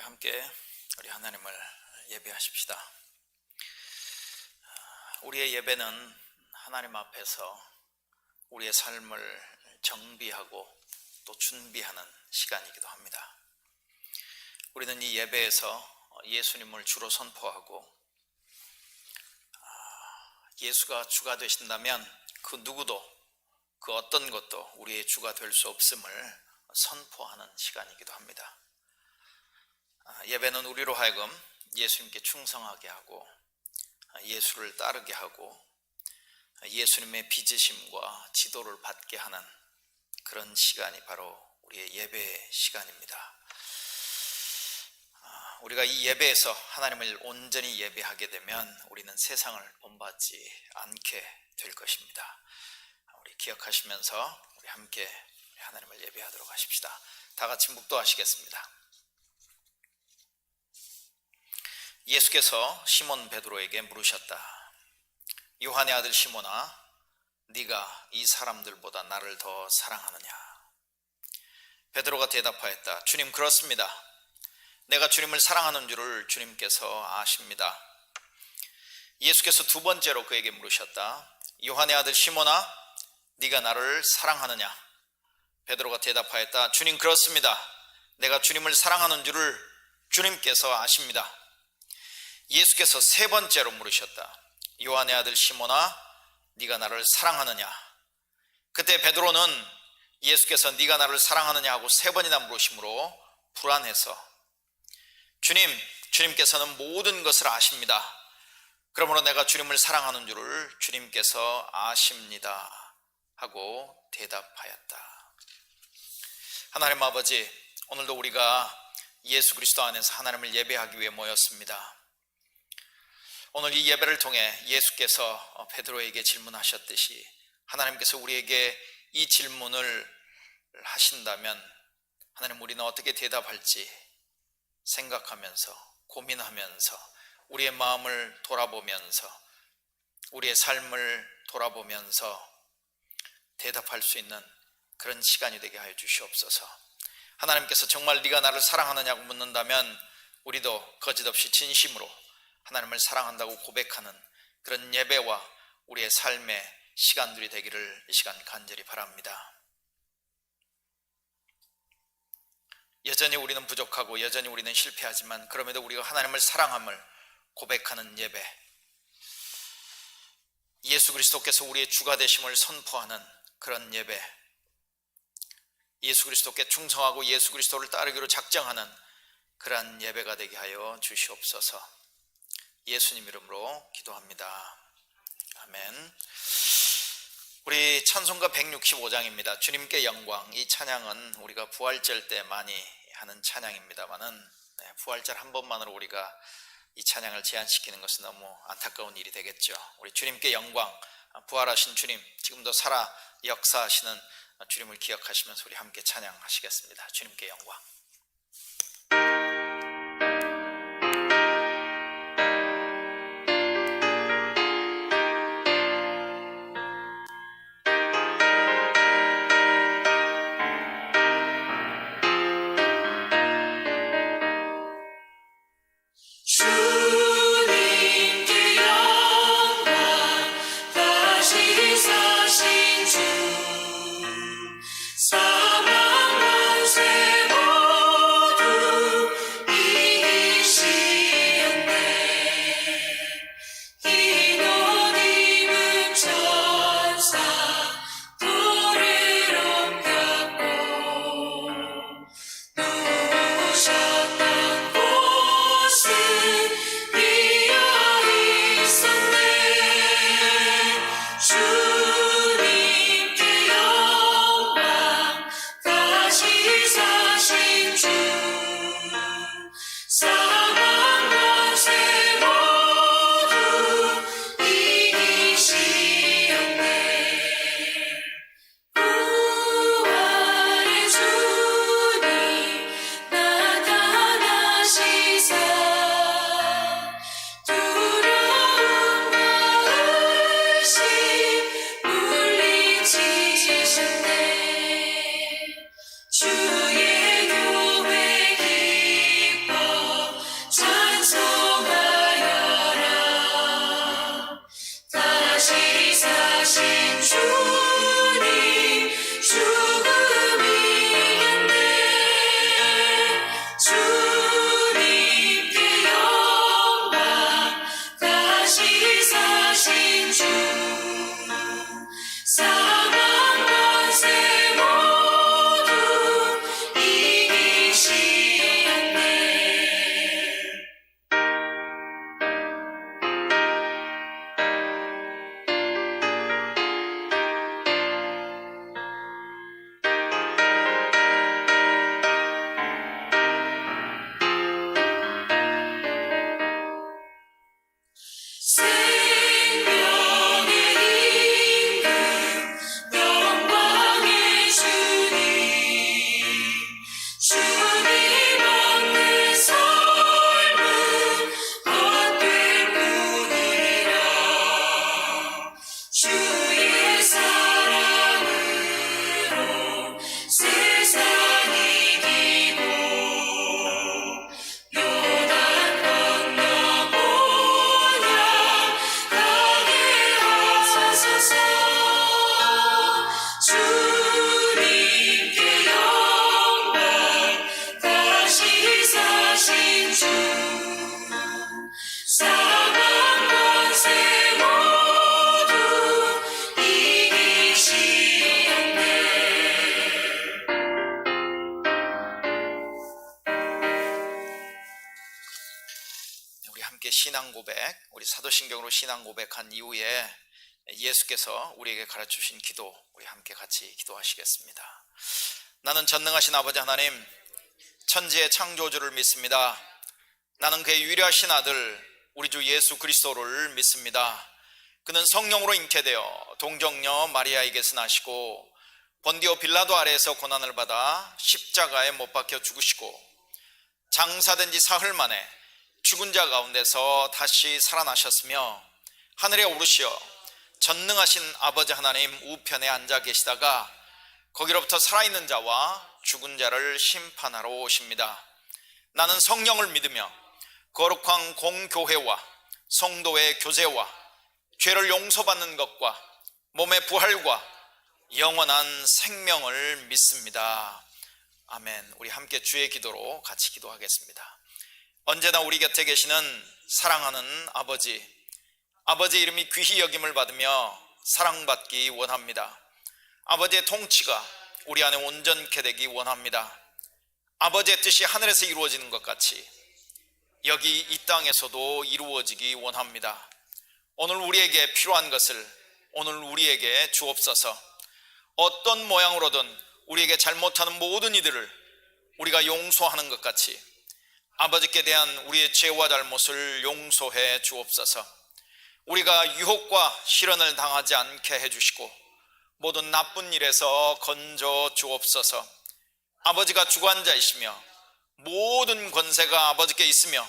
함께 우리 하나님을 예배하십시다. 우리의 예배는 하나님 앞에서 우리의 삶을 정비하고 또 준비하는 시간이기도 합니다. 우리는 이 예배에서 예수님을 주로 선포하고 예수가 주가 되신다면 그 누구도 그 어떤 것도 우리의 주가 될 수 없음을 선포하는 시간이기도 합니다. 예배는 우리로 하여금 예수님께 충성하게 하고 예수를 따르게 하고 예수님의 빚으심과 지도를 받게 하는 그런 시간이 바로 우리의 예배 시간입니다. 우리가 이 예배에서 하나님을 온전히 예배하게 되면 우리는 세상을 본받지 않게 될 것입니다. 우리 기억하시면서 우리 함께 하나님을 예배하도록 하십시다. 다 같이 묵도하시겠습니다. 예수께서 시몬 베드로에게 물으셨다. 요한의 아들 시몬아, 네가 이 사람들보다 나를 더 사랑하느냐? 베드로가 대답하였다. 주님, 그렇습니다. 내가 주님을 사랑하는 줄을 주님께서 아십니다. 예수께서 두 번째로 그에게 물으셨다. 요한의 아들 시몬아, 네가 나를 사랑하느냐? 베드로가 대답하였다. 주님, 그렇습니다. 내가 주님을 사랑하는 줄을 주님께서 아십니다. 예수께서 세 번째로 물으셨다. 요한의 아들 시몬아, 네가 나를 사랑하느냐? 그때 베드로는 예수께서 네가 나를 사랑하느냐 하고 세 번이나 물으심으로 불안해서 주님께서는 모든 것을 아십니다. 그러므로 내가 주님을 사랑하는 줄을 주님께서 아십니다 하고 대답하였다. 하나님 아버지, 오늘도 우리가 예수 그리스도 안에서 하나님을 예배하기 위해 모였습니다. 오늘 이 예배를 통해 예수께서 베드로에게 질문하셨듯이 하나님께서 우리에게 이 질문을 하신다면 하나님, 우리는 어떻게 대답할지 생각하면서 고민하면서 우리의 마음을 돌아보면서 우리의 삶을 돌아보면서 대답할 수 있는 그런 시간이 되게 하여 주시옵소서. 하나님께서 정말 네가 나를 사랑하느냐고 묻는다면 우리도 거짓없이 진심으로 하나님을 사랑한다고 고백하는 그런 예배와 우리의 삶의 시간들이 되기를 이 시간 간절히 바랍니다. 여전히 우리는 부족하고 여전히 우리는 실패하지만 그럼에도 우리가 하나님을 사랑함을 고백하는 예배, 예수 그리스도께서 우리의 주가 되심을 선포하는 그런 예배, 예수 그리스도께 충성하고 예수 그리스도를 따르기로 작정하는 그러한 예배가 되게 하여 주시옵소서. 예수님 이름으로 기도합니다. 아멘. 우리 찬송가 165장입니다. 주님께 영광. 이 찬양은 우리가 부활절 때 많이 하는 찬양입니다만은 부활절 한 번만으로 우리가 이 찬양을 제한시키는 것은 너무 안타까운 일이 되겠죠. 우리 주님께 영광, 부활하신 주님, 지금도 살아 역사하시는 주님을 기억하시면서 우리 함께 찬양하시겠습니다. 주님께 영광. 사랑 만세 고백, 우리 사도신경으로 신앙 고백한 이후에 예수께서 우리에게 가르쳐주신 기도, 우리 함께 같이 기도하시겠습니다. 나는 전능하신 아버지 하나님, 천지의 창조주를 믿습니다. 나는 그의 유일하신 아들 우리 주 예수 그리스도를 믿습니다. 그는 성령으로 잉태되어 동정녀 마리아에게서 나시고 본디오 빌라도 아래에서 고난을 받아 십자가에 못 박혀 죽으시고 장사된 지 사흘 만에 죽은 자 가운데서 다시 살아나셨으며 하늘에 오르시어 전능하신 아버지 하나님 우편에 앉아 계시다가 거기로부터 살아있는 자와 죽은 자를 심판하러 오십니다. 나는 성령을 믿으며 거룩한 공교회와 성도의 교제와 죄를 용서받는 것과 몸의 부활과 영원한 생명을 믿습니다. 아멘. 우리 함께 주의 기도로 같이 기도하겠습니다. 언제나 우리 곁에 계시는 사랑하는 아버지, 아버지의 이름이 귀히 여김을 받으며 사랑받기 원합니다. 아버지의 통치가 우리 안에 온전케 되기 원합니다. 아버지의 뜻이 하늘에서 이루어지는 것 같이 여기 이 땅에서도 이루어지기 원합니다. 오늘 우리에게 필요한 것을 오늘 우리에게 주옵소서. 어떤 모양으로든 우리에게 잘못하는 모든 이들을 우리가 용서하는 것 같이 아버지께 대한 우리의 죄와 잘못을 용서해 주옵소서. 우리가 유혹과 시련을 당하지 않게 해주시고 모든 나쁜 일에서 건져 주옵소서. 아버지가 주관자이시며 모든 권세가 아버지께 있으며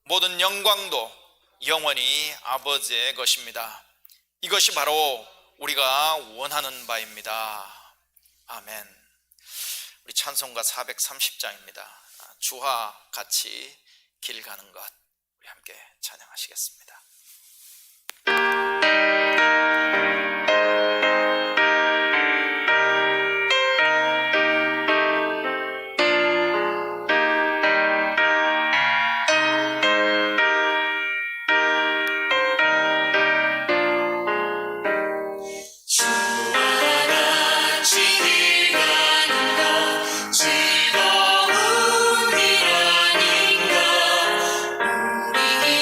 모든 영광도 영원히 아버지의 것입니다. 이것이 바로 우리가 원하는 바입니다. 아멘. 우리 찬송가 430장입니다. 주와 같이 길 가는 것, 우리 함께 찬양하시겠습니다.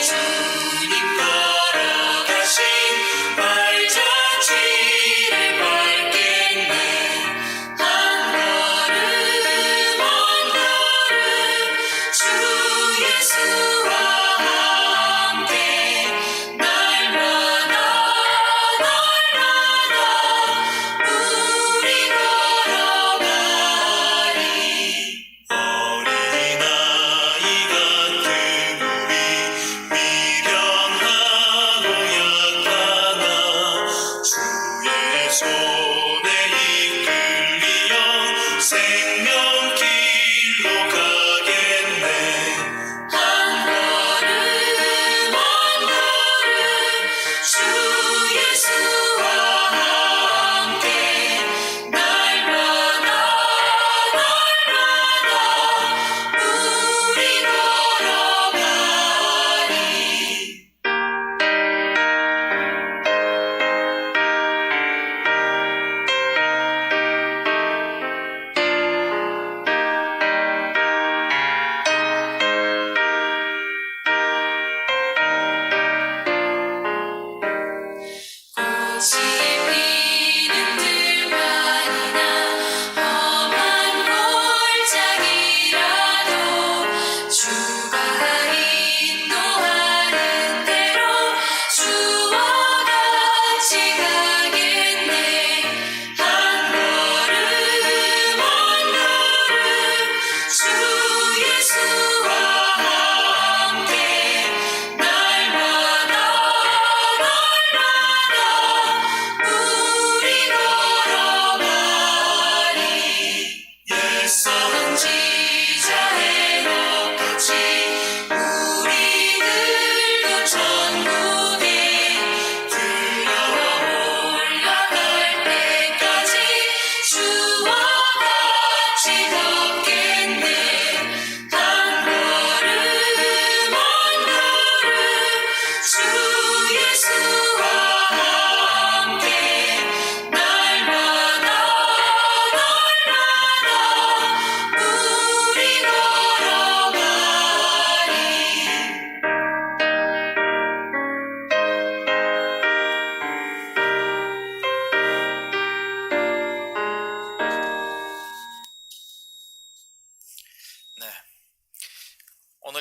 주님 걸어가신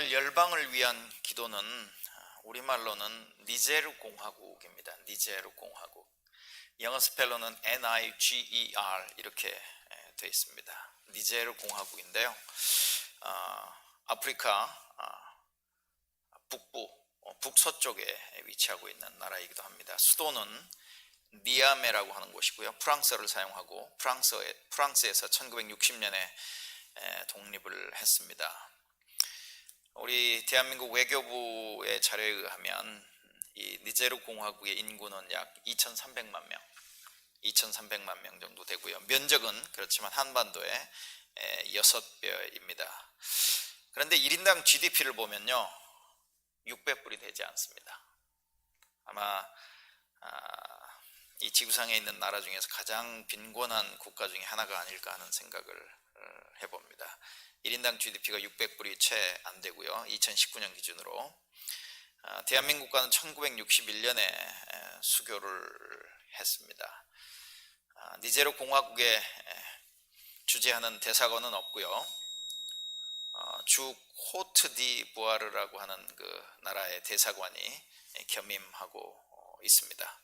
오늘 열방을 위한 기도는 우리말로는 니제르 공화국입니다. 니제르 공화국. 영어 스펠러는 NIGER 이렇게 되어 있습니다. 니제르 공화국인데요. 아프리카 북서쪽에 위치하고 있는 나라이기도 합니다. 수도는 니아메라고 하는 곳이고요. 프랑스어를 사용하고 프랑스에서 1960년에 독립을 했습니다. 우리 대한민국 외교부의 자료에 의하면 이 니제르 공화국의 인구는 약 2,300만 명 정도 되고요. 면적은 그렇지만 한반도의 6배입니다. 그런데 1인당 GDP를 보면요, 600불이 되지 않습니다. 아마 이 지구상에 있는 나라 중에서 가장 빈곤한 국가 중에 하나가 아닐까 하는 생각을 해봅니다. 1인당 GDP가 600불이 채 안 되고요. 2019년 기준으로 대한민국과는 1961년에 수교를 했습니다. 니제르 공화국에 주재하는 대사관은 없고요. 주 코트디부아르라고 하는 그 나라의 대사관이 겸임하고 있습니다.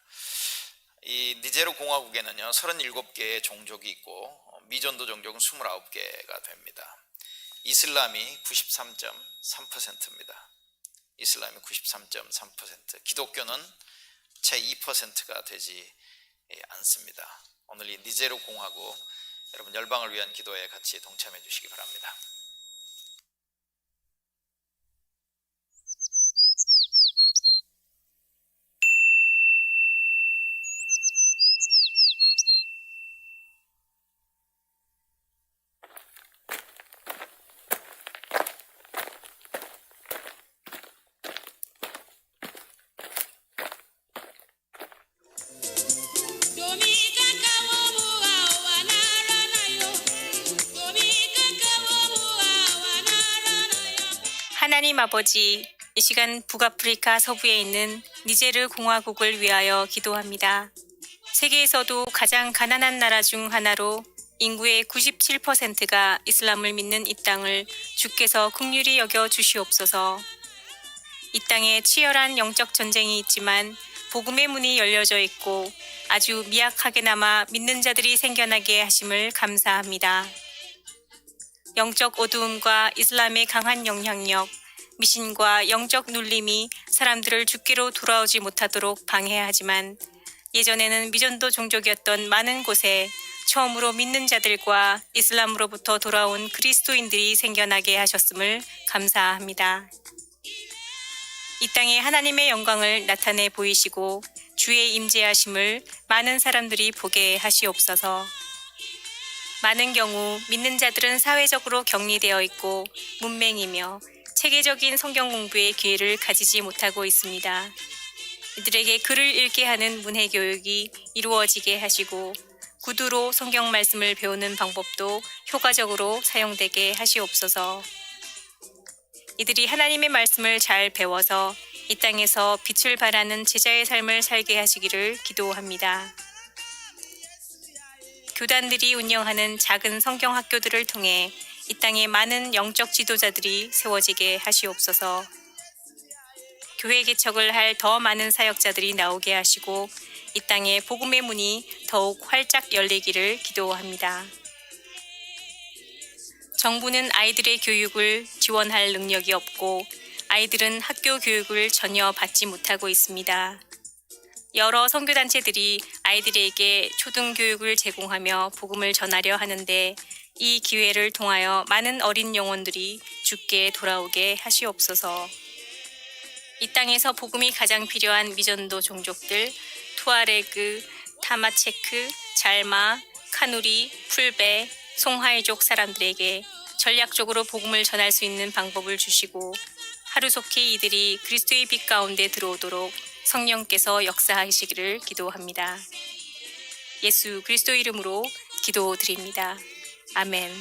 이 니제르 공화국에는요 37개의 종족이 있고 미전도 종족은 29개가 됩니다. 이슬람이 93.3%입니다. 이슬람이 93.3%, 기독교는 채 2%가 되지 않습니다. 오늘 이 니제르 공화국 여러분 열방을 위한 기도에 같이 동참해 주시기 바랍니다. 하나님 아버지, 이 시간 북아프리카 서부에 있는 니제르 공화국을 위하여 기도합니다. 세계에서도 가장 가난한 나라 중 하나로 인구의 97%가 이슬람을 믿는 이 땅을 주께서 긍휼히 여겨 주시옵소서. 이 땅에 치열한 영적 전쟁이 있지만 복음의 문이 열려져 있고 아주 미약하게나마 믿는 자들이 생겨나게 하심을 감사합니다. 영적 어두움과 이슬람의 강한 영향력, 미신과 영적 눌림이 사람들을 주께로 돌아오지 못하도록 방해하지만 예전에는 미전도 종족이었던 많은 곳에 처음으로 믿는 자들과 이슬람으로부터 돌아온 그리스도인들이 생겨나게 하셨음을 감사합니다. 이 땅에 하나님의 영광을 나타내 보이시고 주의 임재하심을 많은 사람들이 보게 하시옵소서. 많은 경우 믿는 자들은 사회적으로 격리되어 있고 문맹이며 체계적인 성경 공부의 기회를 가지지 못하고 있습니다. 이들에게 글을 읽게 하는 문해 교육이 이루어지게 하시고 구두로 성경 말씀을 배우는 방법도 효과적으로 사용되게 하시옵소서. 이들이 하나님의 말씀을 잘 배워서 이 땅에서 빛을 발하는 제자의 삶을 살게 하시기를 기도합니다. 교단들이 운영하는 작은 성경 학교들을 통해 이 땅에 많은 영적 지도자들이 세워지게 하시옵소서. 교회 개척을 할 더 많은 사역자들이 나오게 하시고 이 땅에 복음의 문이 더욱 활짝 열리기를 기도합니다. 정부는 아이들의 교육을 지원할 능력이 없고 아이들은 학교 교육을 전혀 받지 못하고 있습니다. 여러 선교단체들이 아이들에게 초등교육을 제공하며 복음을 전하려 하는데 이 기회를 통하여 많은 어린 영혼들이 주께 돌아오게 하시옵소서. 이 땅에서 복음이 가장 필요한 미전도 종족들, 투아레그, 타마체크, 잘마, 카누리, 풀베, 송하이족 사람들에게 전략적으로 복음을 전할 수 있는 방법을 주시고 하루속히 이들이 그리스도의 빛 가운데 들어오도록 성령께서 역사하시기를 기도합니다. 예수 그리스도 이름으로 기도드립니다. 아멘.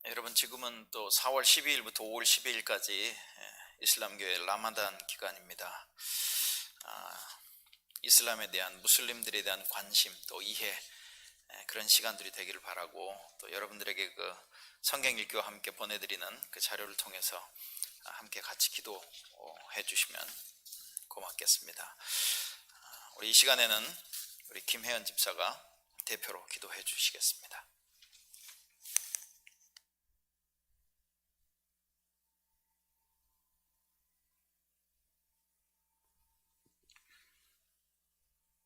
여러분 지금 4월 12일부터 5월 12일까지 이슬람교의 라마단 기간입니다. 이슬람에 대한, 무슬림들에 대한 관심 또 이해, 그런 시간들이 되기를 바라고, 또 여러분들에게 그 성경 읽기와 함께 보내드리는 그 자료를 통해서 함께 같이 기도해 주시면 고맙겠습니다. 우리 이 시간에는 우리 김혜연 집사가 대표로 기도해 주시겠습니다.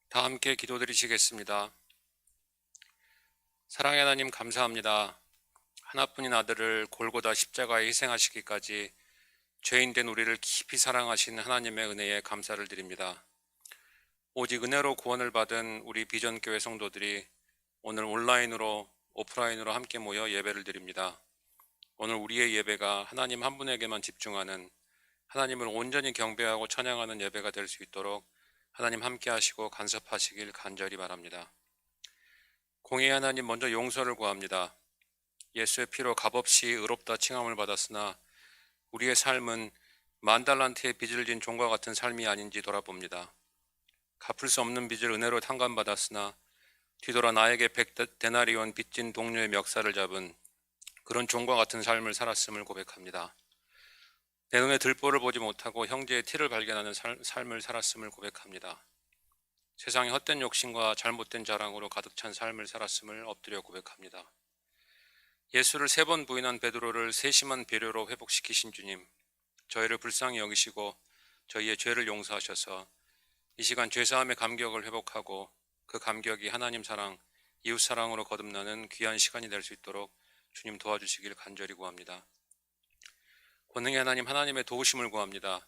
다 함께 기도드리시겠습니다. 사랑의 하나님, 감사합니다. 하나뿐인 아들을 골고다 십자가에 희생하시기까지 죄인된 우리를 깊이 사랑하신 하나님의 은혜에 감사를 드립니다. 오직 은혜로 구원을 받은 우리 비전교회 성도들이 오늘 온라인으로, 오프라인으로 함께 모여 예배를 드립니다. 오늘 우리의 예배가 하나님 한 분에게만 집중하는, 하나님을 온전히 경배하고 찬양하는 예배가 될 수 있도록 하나님 함께 하시고 간섭하시길 간절히 바랍니다. 공의의 하나님, 먼저 용서를 구합니다. 예수의 피로 값없이 의롭다 칭함을 받았으나 우리의 삶은 만 달란트의 빚을 진 종과 같은 삶이 아닌지 돌아봅니다. 갚을 수 없는 빚을 은혜로 탕감받았으나 뒤돌아 나에게 100데나리온 빚진 동료의 멱살을 잡은 그런 종과 같은 삶을 살았음을 고백합니다. 내 눈에 들보를 보지 못하고 형제의 티를 발견하는 삶을 살았음을 고백합니다. 세상의 헛된 욕심과 잘못된 자랑으로 가득 찬 삶을 살았음을 엎드려 고백합니다. 예수를 3번 부인한 베드로를 세심한 배려로 회복시키신 주님, 저희를 불쌍히 여기시고 저희의 죄를 용서하셔서 이 시간 죄사함의 감격을 회복하고 그 감격이 하나님 사랑, 이웃 사랑으로 거듭나는 귀한 시간이 될 수 있도록 주님 도와주시길 간절히 구합니다. 권능의 하나님, 하나님의 도우심을 구합니다.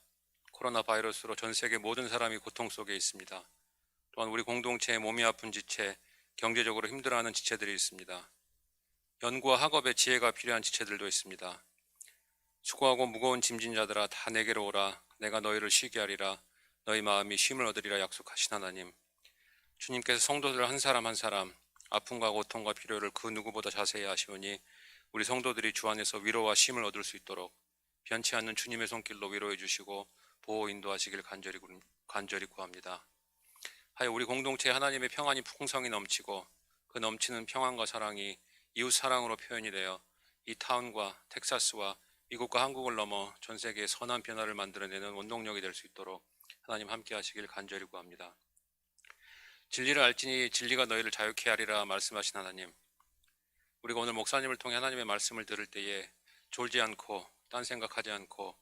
코로나 바이러스로 전 세계 모든 사람이 고통 속에 있습니다. 또한 우리 공동체에 몸이 아픈 지체, 경제적으로 힘들어하는 지체들이 있습니다. 연구와 학업에 지혜가 필요한 지체들도 있습니다. 수고하고 무거운 짐진 자들아, 다 내게로 오라. 내가 너희를 쉬게 하리라. 너희 마음이 쉼을 얻으리라 약속하신 하나님, 주님께서 성도들 한 사람 한 사람 아픔과 고통과 필요를 그 누구보다 자세히 아시오니 우리 성도들이 주 안에서 위로와 쉼을 얻을 수 있도록 변치 않는 주님의 손길로 위로해 주시고 보호 인도하시길 간절히 구합니다. 하여 우리 공동체에 하나님의 평안이 풍성히 넘치고 그 넘치는 평안과 사랑이 이웃 사랑으로 표현이 되어 이 타운과 텍사스와 미국과 한국을 넘어 전 세계에 선한 변화를 만들어내는 원동력이 될 수 있도록 하나님 함께 하시길 간절히 구합니다. 진리를 알지니 진리가 너희를 자유케 하리라 말씀하신 하나님, 우리가 오늘 목사님을 통해 하나님의 말씀을 들을 때에 졸지 않고 딴 생각하지 않고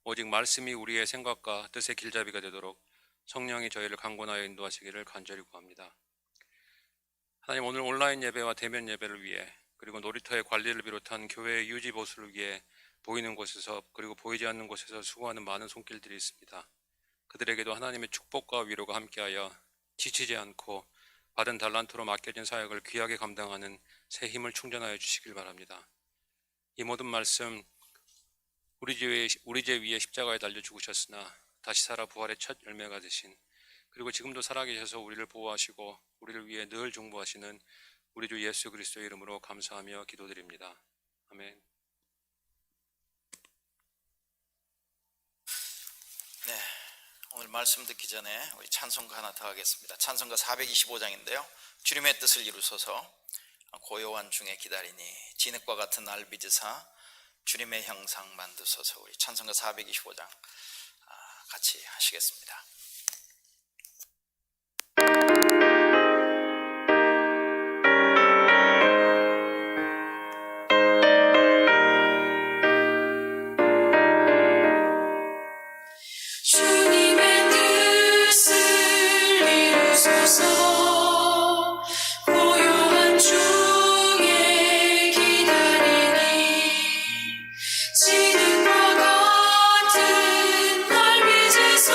오직 말씀이 우리의 생각과 뜻의 길잡이가 되도록 성령이 저희를 강권하여 인도하시기를 간절히 구합니다. 하나님, 오늘 온라인 예배와 대면 예배를 위해, 그리고 놀이터의 관리를 비롯한 교회의 유지 보수를 위해 보이는 곳에서 그리고 보이지 않는 곳에서 수고하는 많은 손길들이 있습니다. 그들에게도 하나님의 축복과 위로가 함께하여 지치지 않고 받은 달란트로 맡겨진 사역을 귀하게 감당하는 새 힘을 충전하여 주시길 바랍니다. 이 모든 말씀, 우리 죄 위에 십자가에 달려 죽으셨으나 다시 살아 부활의 첫 열매가 되신, 그리고 지금도 살아계셔서 우리를 보호하시고 우리를 위해 늘 중보하시는 우리 주 예수 그리스도의 이름으로 감사하며 기도드립니다. 아멘. 네, 오늘 말씀 듣기 전에 우리 찬송가 하나 더 하겠습니다. 찬송가 425장인데요. 주님의 뜻을 이루소서 고요한 중에 기다리니 진흙과 같은 날 빚으사 주님의 형상 만드소서. 우리 찬송가 425장 같이 하시겠습니다. 주님의 뜻을 이루소서. 고요한 중에 기다리니 진흙과 같은 날 빚으소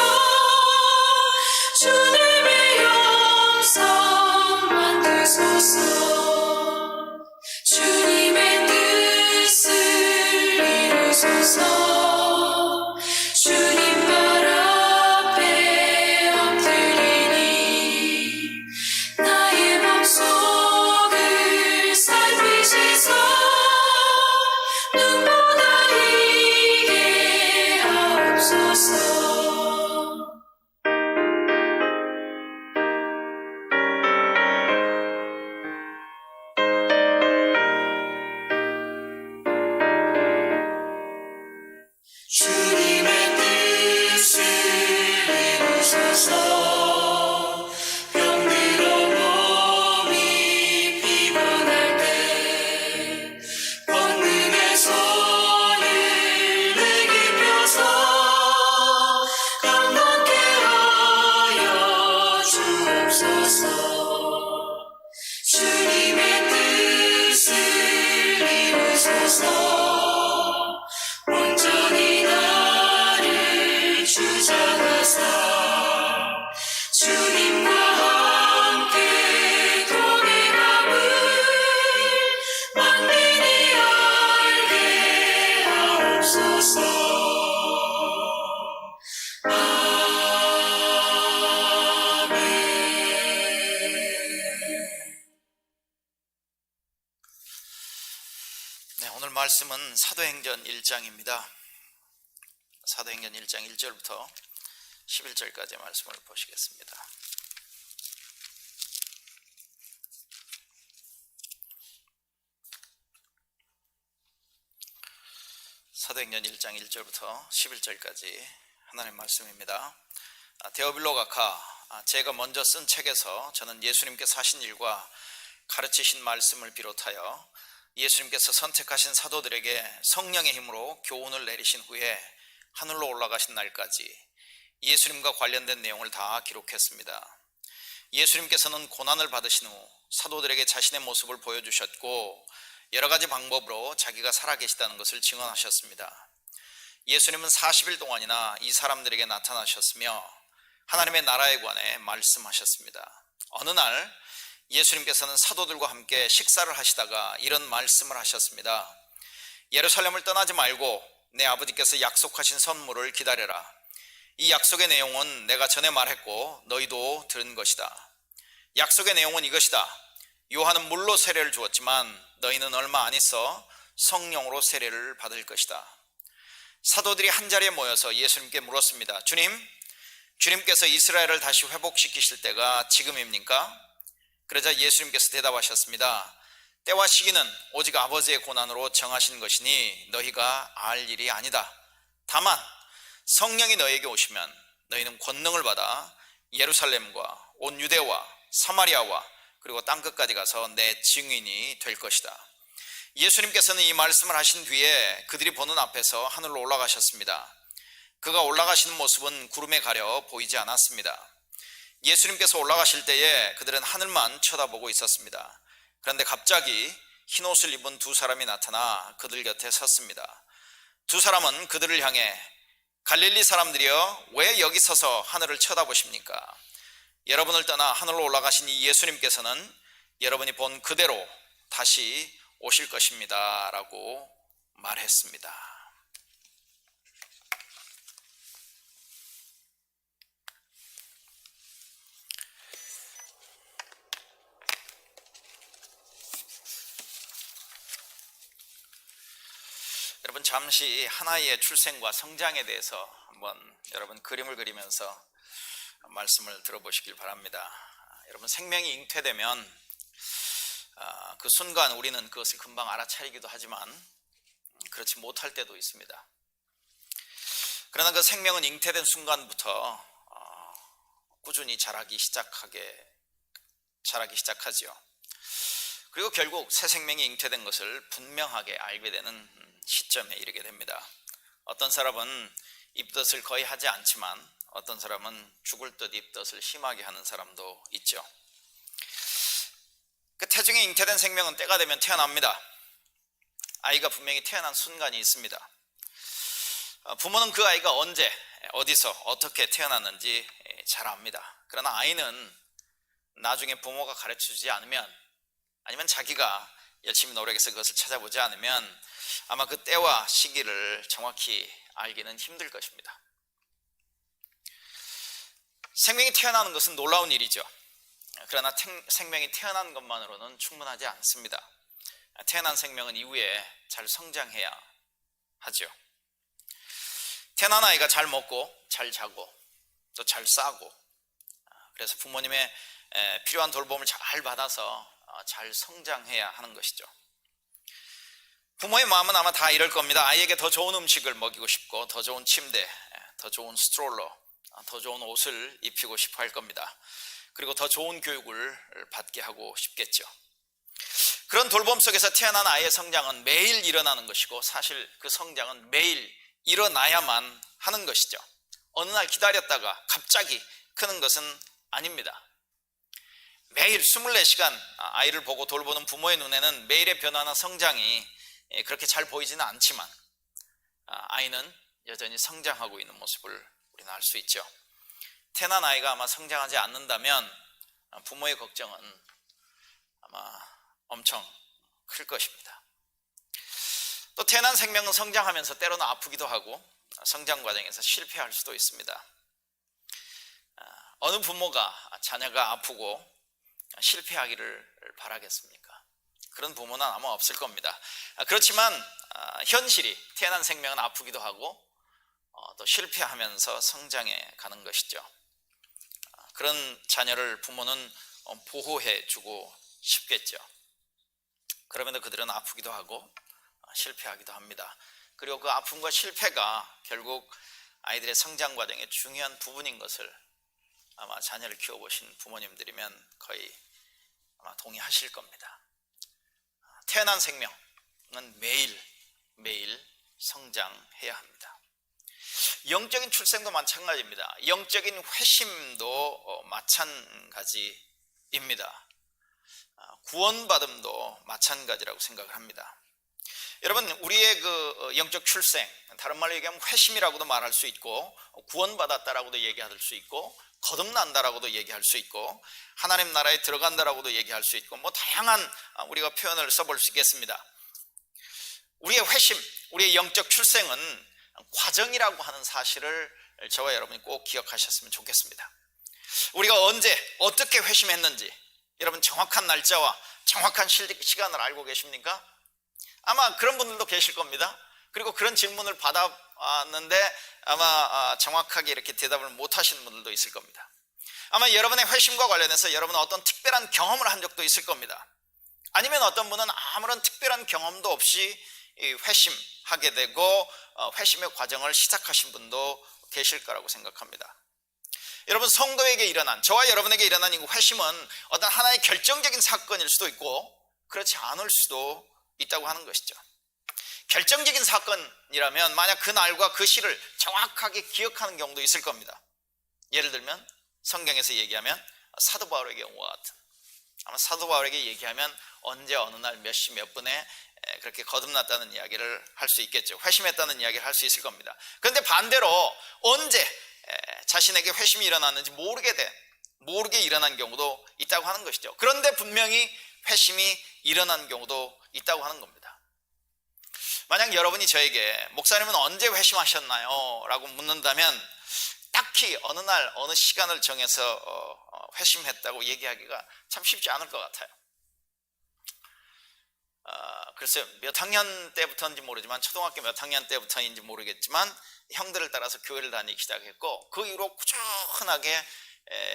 하소서. 온전히 나를 주장하사 주님과 함께 동행함을 만민이 알게 하옵소서. 네, 오늘 말씀은 사도행전 1장입니다. 사도행전 1장 1절부터 11절까지의 말씀을 보시겠습니다. 사도행전 1장 1절부터 11절까지 하나님의 말씀입니다. 데오빌로 각하, 제가 먼저 쓴 책에서 저는 예수님께서 하신 일과 가르치신 말씀을 비롯하여 예수님께서 선택하신 사도들에게 성령의 힘으로 교훈을 내리신 후에 하늘로 올라가신 날까지 예수님과 관련된 내용을 다 기록했습니다. 예수님께서는 고난을 받으신 후 사도들에게 자신의 모습을 보여주셨고 여러 가지 방법으로 자기가 살아계시다는 것을 증언하셨습니다. 예수님은 40일 동안이나 이 사람들에게 나타나셨으며 하나님의 나라에 관해 말씀하셨습니다. 어느 날 예수님께서는 사도들과 함께 식사를 하시다가 이런 말씀을 하셨습니다. 예루살렘을 떠나지 말고 내 아버지께서 약속하신 선물을 기다려라. 이 약속의 내용은 내가 전에 말했고 너희도 들은 것이다. 약속의 내용은 이것이다. 요한은 물로 세례를 주었지만 너희는 얼마 안 있어 성령으로 세례를 받을 것이다. 사도들이 한자리에 모여서 예수님께 물었습니다. 주님께서 이스라엘을 다시 회복시키실 때가 지금입니까? 그러자 예수님께서 대답하셨습니다. 때와 시기는 오직 아버지의 고난으로 정하신 것이니 너희가 알 일이 아니다. 다만 성령이 너희에게 오시면 너희는 권능을 받아 예루살렘과 온 유대와 사마리아와 그리고 땅끝까지 가서 내 증인이 될 것이다. 예수님께서는 이 말씀을 하신 뒤에 그들이 보는 앞에서 하늘로 올라가셨습니다. 그가 올라가시는 모습은 구름에 가려 보이지 않았습니다. 예수님께서 올라가실 때에 그들은 하늘만 쳐다보고 있었습니다. 그런데 갑자기 흰옷을 입은 두 사람이 나타나 그들 곁에 섰습니다. 두 사람은 그들을 향해 갈릴리 사람들이여 왜 여기 서서 하늘을 쳐다보십니까? 여러분을 떠나 하늘로 올라가신 이 예수님께서는 여러분이 본 그대로 다시 오실 것입니다 라고 말했습니다. 여러분, 잠시 하나의 출생과 성장에 대해서 한번 여러분 그림을 그리면서 말씀을 들어보시길 바랍니다. 여러분, 생명이 잉태되면 그 순간 우리는 그것을 금방 알아차리기도 하지만 그렇지 못할 때도 있습니다. 그러나 그 생명은 잉태된 순간부터 꾸준히 자라기 시작하지요. 그리고 결국 새 생명이 잉태된 것을 분명하게 알게 되는 시점에 이르게 됩니다. 어떤 사람은 입덧을 거의 하지 않지만 어떤 사람은 죽을 듯 입덧을 심하게 하는 사람도 있죠. 그 태중에 잉태된 생명은 때가 되면 태어납니다. 아이가 분명히 태어난 순간이 있습니다. 부모는 그 아이가 언제, 어디서, 어떻게 태어났는지 잘 압니다. 그러나 아이는 나중에 부모가 가르쳐주지 않으면, 아니면 자기가 열심히 노력해서 그것을 찾아보지 않으면 아마 그 때와 시기를 정확히 알기는 힘들 것입니다. 생명이 태어나는 것은 놀라운 일이죠. 그러나 생명이 태어난 것만으로는 충분하지 않습니다. 태어난 생명은 이후에 잘 성장해야 하죠. 태어난 아이가 잘 먹고 잘 자고 또 잘 싸고, 그래서 부모님의 필요한 돌봄을 잘 받아서 잘 성장해야 하는 것이죠. 부모의 마음은 아마 다 이럴 겁니다. 아이에게 더 좋은 음식을 먹이고 싶고 더 좋은 침대, 더 좋은 스트롤러, 더 좋은 옷을 입히고 싶어 할 겁니다. 그리고 더 좋은 교육을 받게 하고 싶겠죠. 그런 돌봄 속에서 태어난 아이의 성장은 매일 일어나는 것이고 사실 그 성장은 매일 일어나야만 하는 것이죠. 어느 날 기다렸다가 갑자기 크는 것은 아닙니다. 매일 24시간 아이를 보고 돌보는 부모의 눈에는 매일의 변화나 성장이 그렇게 잘 보이지는 않지만 아이는 여전히 성장하고 있는 모습을 우리는 알 수 있죠. 태어난 아이가 아마 성장하지 않는다면 부모의 걱정은 아마 엄청 클 것입니다. 또 태어난 생명은 성장하면서 때로는 아프기도 하고 성장 과정에서 실패할 수도 있습니다. 어느 부모가 자녀가 아프고 실패하기를 바라겠습니까? 그런 부모는 아마 없을 겁니다. 그렇지만 현실이 태어난 생명은 아프기도 하고 또 실패하면서 성장해 가는 것이죠. 그런 자녀를 부모는 보호해 주고 싶겠죠. 그러면도 그들은 아프기도 하고 실패하기도 합니다. 그리고 그 아픔과 실패가 결국 아이들의 성장 과정의 중요한 부분인 것을 아마 자녀를 키워보신 부모님들이면 거의 아마 동의하실 겁니다. 태어난 생명은 매일 성장해야 합니다. 영적인 출생도 마찬가지입니다. 영적인 회심도 마찬가지입니다. 구원받음도 마찬가지라고 생각을 합니다. 여러분, 우리의 그 영적 출생, 다른 말로 얘기하면 회심이라고도 말할 수 있고 구원받았다라고도 얘기할 수 있고 거듭난다라고도 얘기할 수 있고 하나님 나라에 들어간다라고도 얘기할 수 있고 다양한 우리가 표현을 써볼 수 있겠습니다. 우리의 회심, 우리의 영적 출생은 과정이라고 하는 사실을 저와 여러분이 꼭 기억하셨으면 좋겠습니다. 우리가 언제 어떻게 회심했는지 여러분 정확한 날짜와 정확한 시간을 알고 계십니까? 아마 그런 분들도 계실 겁니다. 그리고 그런 질문을 받아왔는데 아마 정확하게 이렇게 대답을 못 하시는 분들도 있을 겁니다. 아마 여러분의 회심과 관련해서 여러분은 어떤 특별한 경험을 한 적도 있을 겁니다. 아니면 어떤 분은 아무런 특별한 경험도 없이 회심하게 되고 회심의 과정을 시작하신 분도 계실 거라고 생각합니다. 여러분, 성도에게 일어난, 저와 여러분에게 일어난 이 회심은 어떤 하나의 결정적인 사건일 수도 있고 그렇지 않을 수도 있다고 하는 것이죠. 결정적인 사건이라면 만약 그 날과 그 시를 정확하게 기억하는 경우도 있을 겁니다. 예를 들면 성경에서 얘기하면 사도 바울의 경우와 같은, 아마 사도 바울에게 얘기하면 언제 어느 날 몇 시 몇 분에 그렇게 거듭났다는 이야기를 할 수 있겠죠. 회심했다는 이야기를 할 수 있을 겁니다. 그런데 반대로 언제 자신에게 회심이 일어났는지 모르게 일어난 경우도 있다고 하는 것이죠. 그런데 분명히 회심이 일어난 경우도 있다고 하는 겁니다. 만약 여러분이 저에게 목사님은 언제 회심하셨나요? 라고 묻는다면 딱히 어느 날 어느 시간을 정해서 회심했다고 얘기하기가 참 쉽지 않을 것 같아요. 글쎄요, 몇 학년 때부터인지 모르지만 초등학교 몇 학년 때부터인지 모르겠지만 형들을 따라서 교회를 다니기 시작했고 그 이후로 꾸준하게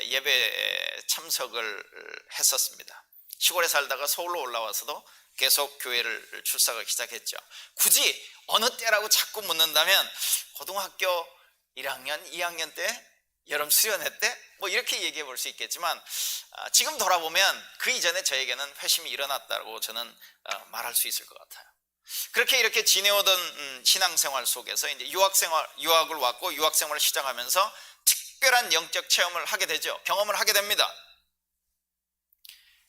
예배에 참석을 했었습니다. 시골에 살다가 서울로 올라와서도 계속 교회를 출석하기 시작했죠. 굳이 어느 때라고 자꾸 묻는다면 고등학교 1학년, 2학년 때, 여름 수련회 때 이렇게 얘기해 볼 수 있겠지만 지금 돌아보면 그 이전에 저에게는 회심이 일어났다고 저는 말할 수 있을 것 같아요. 그렇게 이렇게 지내오던 신앙생활 속에서 이제 유학을 왔고 유학생활을 시작하면서 특별한 영적 체험을 하게 되죠. 경험을 하게 됩니다.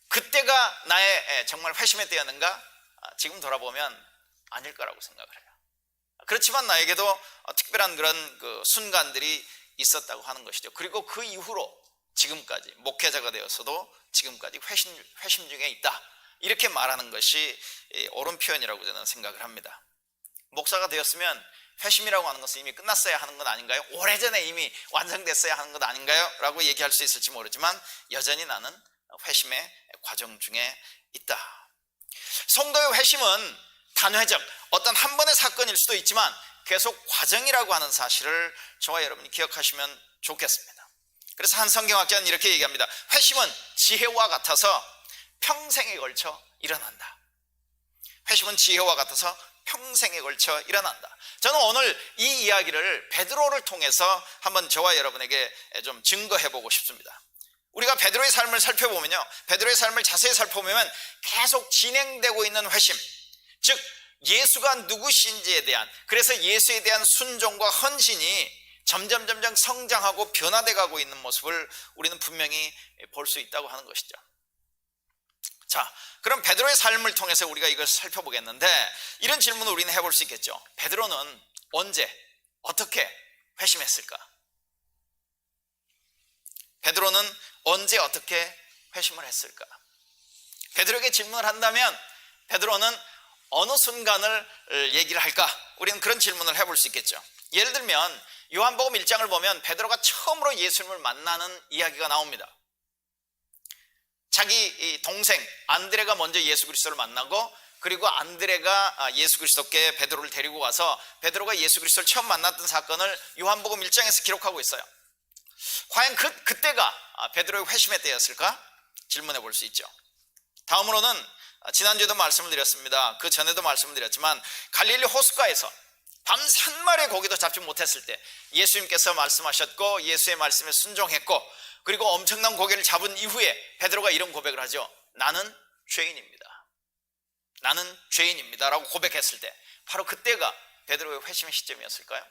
그때가 나의 정말 회심의 때였는가? 지금 돌아보면 아닐 거라고 생각을 해요. 그렇지만 나에게도 특별한 그런 그 순간들이 있었다고 하는 것이죠. 그리고 그 이후로 지금까지 목회자가 되어서도 지금까지 회심 중에 있다, 이렇게 말하는 것이 옳은 표현이라고 저는 생각을 합니다. 목사가 되었으면 회심이라고 하는 것은 이미 끝났어야 하는 것 아닌가요? 오래전에 이미 완성됐어야 하는 것 아닌가요? 라고 얘기할 수 있을지 모르지만 여전히 나는 회심의 과정 중에 있다. 성도의 회심은 단회적 어떤 한 번의 사건일 수도 있지만 계속 과정이라고 하는 사실을 저와 여러분이 기억하시면 좋겠습니다. 그래서 한 성경학자는 이렇게 얘기합니다. 회심은 지혜와 같아서 평생에 걸쳐 일어난다. 회심은 지혜와 같아서 평생에 걸쳐 일어난다. 저는 오늘 이 이야기를 베드로를 통해서 한번 저와 여러분에게 좀 증거해 보고 싶습니다. 우리가 베드로의 삶을 살펴보면요, 베드로의 삶을 자세히 살펴보면 계속 진행되고 있는 회심, 즉 예수가 누구신지에 대한, 그래서 예수에 대한 순종과 헌신이 점점 성장하고 변화돼 가고 있는 모습을 우리는 분명히 볼 수 있다고 하는 것이죠. 자, 그럼 베드로의 삶을 통해서 우리가 이걸 살펴보겠는데, 이런 질문을 우리는 해볼 수 있겠죠. 베드로는 언제 어떻게 회심했을까? 베드로는 언제 어떻게 회심을 했을까? 베드로에게 질문을 한다면 베드로는 어느 순간을 얘기를 할까? 우리는 그런 질문을 해볼 수 있겠죠. 예를 들면 요한복음 1장을 보면 베드로가 처음으로 예수님을 만나는 이야기가 나옵니다. 자기 동생 안드레가 먼저 예수 그리스도를 만나고, 그리고 안드레가 예수 그리스도께 베드로를 데리고 와서 베드로가 예수 그리스도를 처음 만났던 사건을 요한복음 1장에서 기록하고 있어요. 과연 그때가 베드로의 회심의 때였을까? 질문해 볼 수 있죠. 다음으로는 지난주에도 말씀을 드렸습니다. 그 전에도 말씀을 드렸지만 갈릴리 호숫가에서 밤 산마리의 고기도 잡지 못했을 때 예수님께서 말씀하셨고 예수의 말씀에 순종했고, 그리고 엄청난 고기를 잡은 이후에 베드로가 이런 고백을 하죠. 나는 죄인입니다. 나는 죄인입니다 라고 고백했을 때, 바로 그때가 베드로의 회심의 시점이었을까요?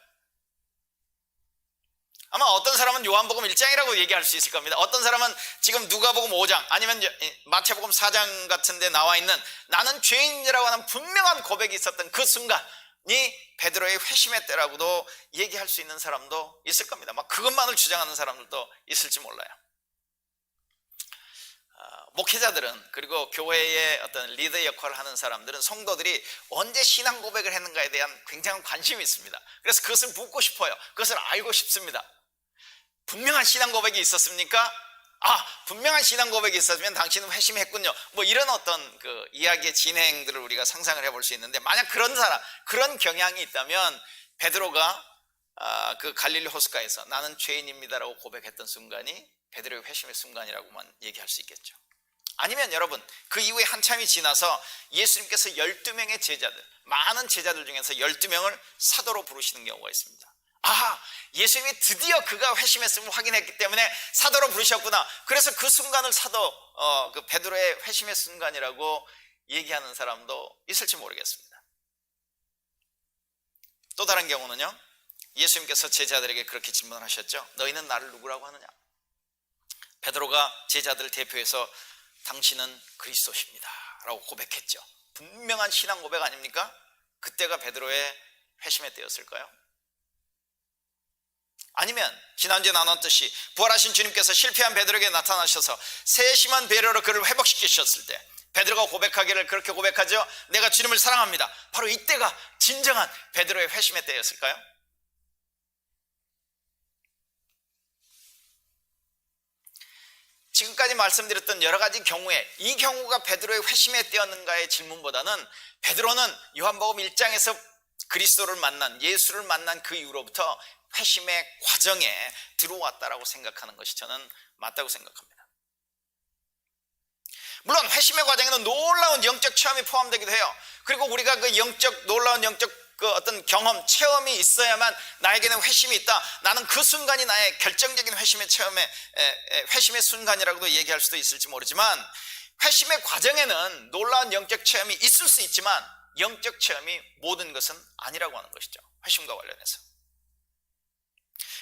아마 어떤 사람은 요한복음 1장이라고 얘기할 수 있을 겁니다. 어떤 사람은 지금 누가복음 5장 아니면 마태복음 4장 같은 데 나와 있는 나는 죄인이라고 하는 분명한 고백이 있었던 그 순간이 베드로의 회심의 때라고도 얘기할 수 있는 사람도 있을 겁니다. 막 그것만을 주장하는 사람들도 있을지 몰라요. 목회자들은, 그리고 교회의 어떤 리더 역할을 하는 사람들은 성도들이 언제 신앙 고백을 했는가에 대한 굉장한 관심이 있습니다. 그래서 그것을 묻고 싶어요. 그것을 알고 싶습니다. 분명한 신앙 고백이 있었습니까? 분명한 신앙 고백이 있었으면 당신은 회심했군요. 뭐 이런 어떤 그 이야기의 진행들을 우리가 상상을 해볼 수 있는데, 만약 그런 사람, 그런 경향이 있다면 베드로가 그 갈릴리 호숫가에서 나는 죄인입니다라고 고백했던 순간이 베드로의 회심의 순간이라고만 얘기할 수 있겠죠. 아니면 여러분, 그 이후에 한참이 지나서 예수님께서 12명의 제자들, 많은 제자들 중에서 12명을 사도로 부르시는 경우가 있습니다. 예수님이 드디어 그가 회심했음을 확인했기 때문에 사도로 부르셨구나. 그래서 그 순간을 그 베드로의 회심의 순간이라고 얘기하는 사람도 있을지 모르겠습니다. 또 다른 경우는요, 예수님께서 제자들에게 그렇게 질문을 하셨죠. 너희는 나를 누구라고 하느냐? 베드로가 제자들을 대표해서 당신은 그리스도십니다 라고 고백했죠. 분명한 신앙 고백 아닙니까? 그때가 베드로의 회심의 때였을까요? 아니면 지난주에 나눴듯이 부활하신 주님께서 실패한 베드로에게 나타나셔서 세심한 배려로 그를 회복시키셨을 때 베드로가 고백하기를 그렇게 고백하죠. 내가 주님을 사랑합니다. 바로 이때가 진정한 베드로의 회심의 때였을까요? 지금까지 말씀드렸던 여러 가지 경우에 이 경우가 베드로의 회심의 때였는가의 질문보다는 베드로는 요한복음 1장에서 그리스도를 만난, 예수를 만난 그 이후로부터 회심의 과정에 들어왔다라고 생각하는 것이 저는 맞다고 생각합니다. 물론 회심의 과정에는 놀라운 영적 체험이 포함되기도 해요. 그리고 우리가 그 놀라운 영적 그 어떤 경험, 체험이 있어야만 나에게는 회심이 있다. 나는 그 순간이 나의 결정적인 회심의 순간이라고도 얘기할 수도 있을지 모르지만, 회심의 과정에는 놀라운 영적 체험이 있을 수 있지만 영적 체험이 모든 것은 아니라고 하는 것이죠. 회심과 관련해서.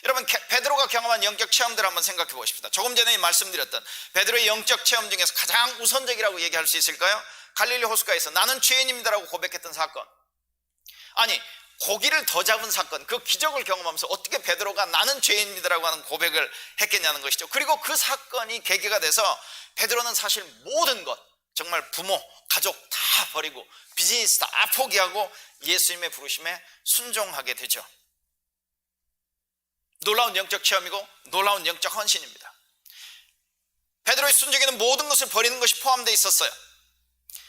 여러분, 베드로가 경험한 영적 체험들 한번 생각해 보십시다. 조금 전에 말씀드렸던 베드로의 영적 체험 중에서 가장 우선적이라고 얘기할 수 있을까요? 갈릴리 호숫가에서 나는 죄인입니다라고 고백했던 사건. 아니, 고기를 더 잡은 사건, 그 기적을 경험하면서 어떻게 베드로가 나는 죄인입니다라고 하는 고백을 했겠냐는 것이죠. 그리고 그 사건이 계기가 돼서 베드로는 사실 모든 것, 정말 부모, 가족 다 버리고 비즈니스 다 포기하고 예수님의 부르심에 순종하게 되죠. 놀라운 영적 체험이고 놀라운 영적 헌신입니다. 베드로의 순종에는 모든 것을 버리는 것이 포함되어 있었어요.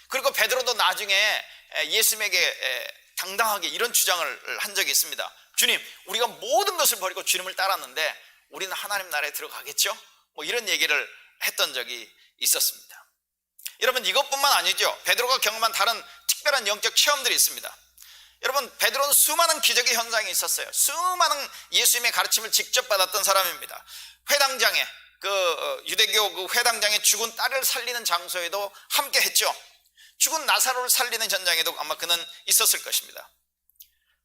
그리고 베드로도 나중에 예수님에게 당당하게 이런 주장을 한 적이 있습니다. 주님, 우리가 모든 것을 버리고 주님을 따랐는데 우리는 하나님 나라에 들어가겠죠? 뭐 이런 얘기를 했던 적이 있었습니다. 여러분, 이것뿐만 아니죠. 베드로가 경험한 다른 특별한 영적 체험들이 있습니다. 여러분, 베드로는 수많은 기적의 현상이 있었어요. 수많은 예수님의 가르침을 직접 받았던 사람입니다. 회당장에, 유대교 그 회당장에 죽은 딸을 살리는 장소에도 함께 했죠. 죽은 나사로를 살리는 현장에도 아마 그는 있었을 것입니다.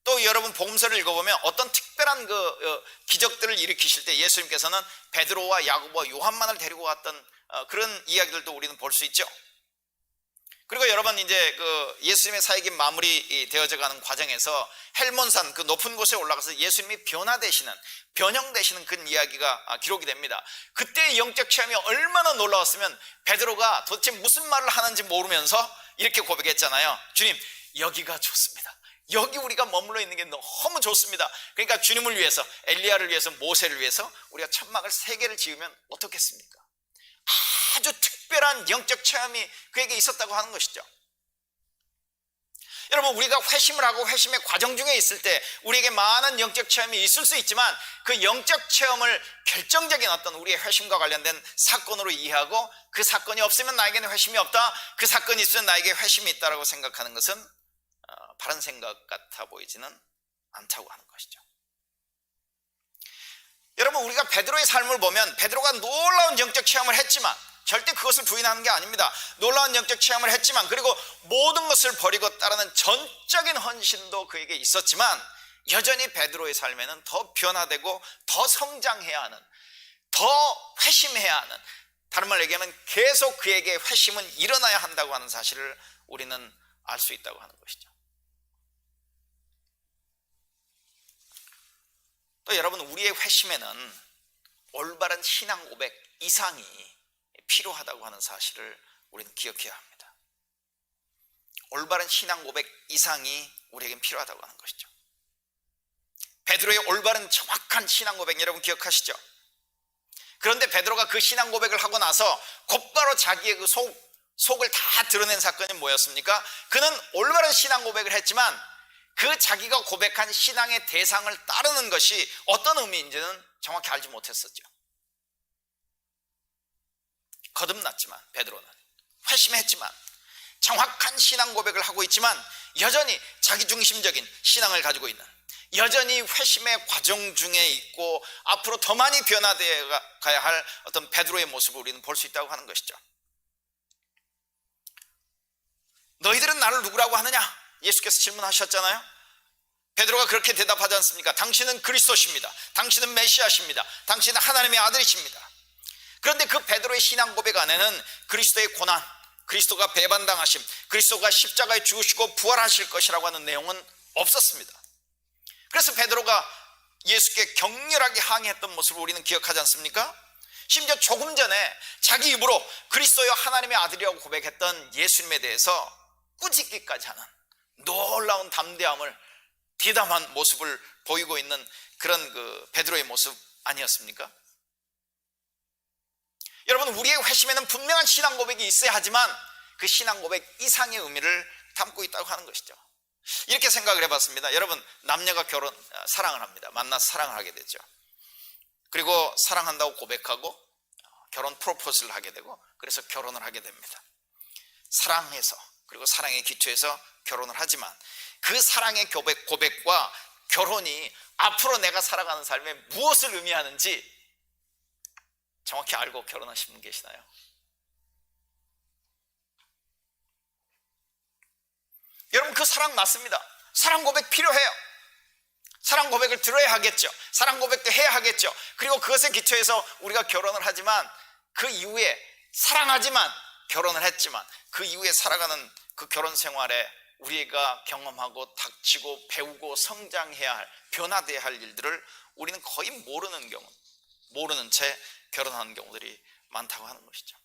또 여러분, 복음서를 읽어보면 어떤 특별한 기적들을 일으키실 때 예수님께서는 베드로와 야고보와 요한만을 데리고 왔던 그런 이야기들도 우리는 볼 수 있죠. 그리고 여러분 이제 그 예수님의 사역이 마무리 되어져 가는 과정에서 헬몬산 그 높은 곳에 올라가서 예수님이 변형되시는 그런 이야기가 기록이 됩니다. 그때의 영적 체험이 얼마나 놀라웠으면 베드로가 도대체 무슨 말을 하는지 모르면서 이렇게 고백했잖아요. 주님, 여기가 좋습니다. 여기 우리가 머물러 있는 게 너무 좋습니다. 그러니까 주님을 위해서, 엘리야를 위해서, 모세를 위해서 우리가 천막을 3개를 지으면 어떻겠습니까? 아주 특별한 영적 체험이 그에게 있었다고 하는 것이죠. 여러분, 우리가 회심을 하고 회심의 과정 중에 있을 때 우리에게 많은 영적 체험이 있을 수 있지만 그 영적 체험을 결정적인 어떤 우리의 회심과 관련된 사건으로 이해하고 그 사건이 없으면 나에게는 회심이 없다, 그 사건이 있으면 나에게 회심이 있다라고 생각하는 것은 바른 생각 같아 보이지는 않다고 하는 것이죠. 여러분, 우리가 베드로의 삶을 보면 베드로가 놀라운 영적 체험을 했지만 절대 그것을 부인하는 게 아닙니다. 놀라운 영적 체험을 했지만, 그리고 모든 것을 버리고 따르는 전적인 헌신도 그에게 있었지만 여전히 베드로의 삶에는 더 변화되고 더 성장해야 하는, 더 회심해야 하는, 다른 말로 얘기하면 계속 그에게 회심은 일어나야 한다고 하는 사실을 우리는 알 수 있다고 하는 것이죠. 또 여러분, 우리의 회심에는 올바른 신앙 고백 이상이 필요하다고 하는 사실을 우리는 기억해야 합니다. 올바른 신앙 고백 이상이 우리에겐 필요하다고 하는 것이죠. 베드로의 올바른 정확한 신앙 고백 여러분 기억하시죠? 그런데 베드로가 그 신앙 고백을 하고 나서 곧바로 자기의 그 속을 다 드러낸 사건이 뭐였습니까? 그는 올바른 신앙 고백을 했지만 그 자기가 고백한 신앙의 대상을 따르는 것이 어떤 의미인지는 정확히 알지 못했었죠. 거듭났지만 베드로는 회심했지만 정확한 신앙 고백을 하고 있지만 여전히 자기중심적인 신앙을 가지고 있는, 여전히 회심의 과정 중에 있고 앞으로 더 많이 변화되어 가야 할 어떤 베드로의 모습을 우리는 볼 수 있다고 하는 것이죠. 너희들은 나를 누구라고 하느냐? 예수께서 질문하셨잖아요. 베드로가 그렇게 대답하지 않습니까? 당신은 그리스도십니다. 당신은 메시아십니다. 당신은 하나님의 아들이십니다. 그런데 그 베드로의 신앙 고백 안에는 그리스도의 고난, 그리스도가 배반당하심, 그리스도가 십자가에 죽으시고 부활하실 것이라고 하는 내용은 없었습니다. 그래서 베드로가 예수께 격렬하게 항의했던 모습을 우리는 기억하지 않습니까? 심지어 조금 전에 자기 입으로 그리스도여 하나님의 아들이라고 고백했던 예수님에 대해서 꾸짖기까지 하는 놀라운 담대함을, 대담한 모습을 보이고 있는 그런 그 베드로의 모습 아니었습니까? 여러분, 우리의 회심에는 분명한 신앙 고백이 있어야 하지만 그 신앙 고백 이상의 의미를 담고 있다고 하는 것이죠. 이렇게 생각을 해봤습니다. 여러분, 남녀가 사랑을 합니다. 만나서 사랑을 하게 되죠. 그리고 사랑한다고 고백하고 결혼 프로포즈를 하게 되고 그래서 결혼을 하게 됩니다. 사랑해서, 그리고 사랑의 기초에서 결혼을 하지만 그 사랑의 고백과 결혼이 앞으로 내가 살아가는 삶에 무엇을 의미하는지 정확히 알고 결혼하신 분 계시나요? 여러분, 그 사랑 맞습니다. 사랑 고백 필요해요. 사랑 고백을 들어야 하겠죠. 사랑 고백도 해야 하겠죠. 그리고 그것에 기초해서 우리가 결혼을 하지만 그 이후에 사랑하지만 결혼을 했지만 그 이후에 살아가는 그 결혼 생활에 우리가 경험하고 닥치고 배우고 성장해야 할, 변화돼야 할 일들을 우리는 거의 모르는 채 결혼하는 경우들이 많다고 하는 것이죠.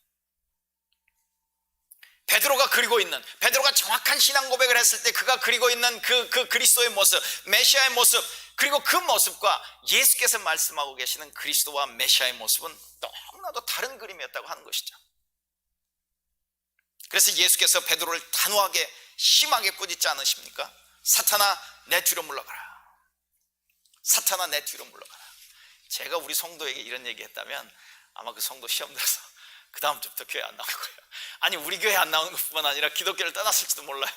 베드로가 정확한 신앙 고백을 했을 때 그가 그리고 있는 그 그리스도의 모습, 메시아의 모습, 그리고 그 모습과 예수께서 말씀하고 계시는 그리스도와 메시아의 모습은 너무나도 다른 그림이었다고 하는 것이죠. 그래서 예수께서 베드로를 단호하게 심하게 꾸짖지 않으십니까? 사탄아, 내 뒤로 물러가라. 사탄아, 내 뒤로 물러가라. 제가 우리 성도에게 이런 얘기 했다면 아마 그 성도 시험 들어서 그 다음 주부터 교회 안 나올 거예요. 아니, 우리 교회 안 나오는 것뿐만 아니라 기독교를 떠났을지도 몰라요.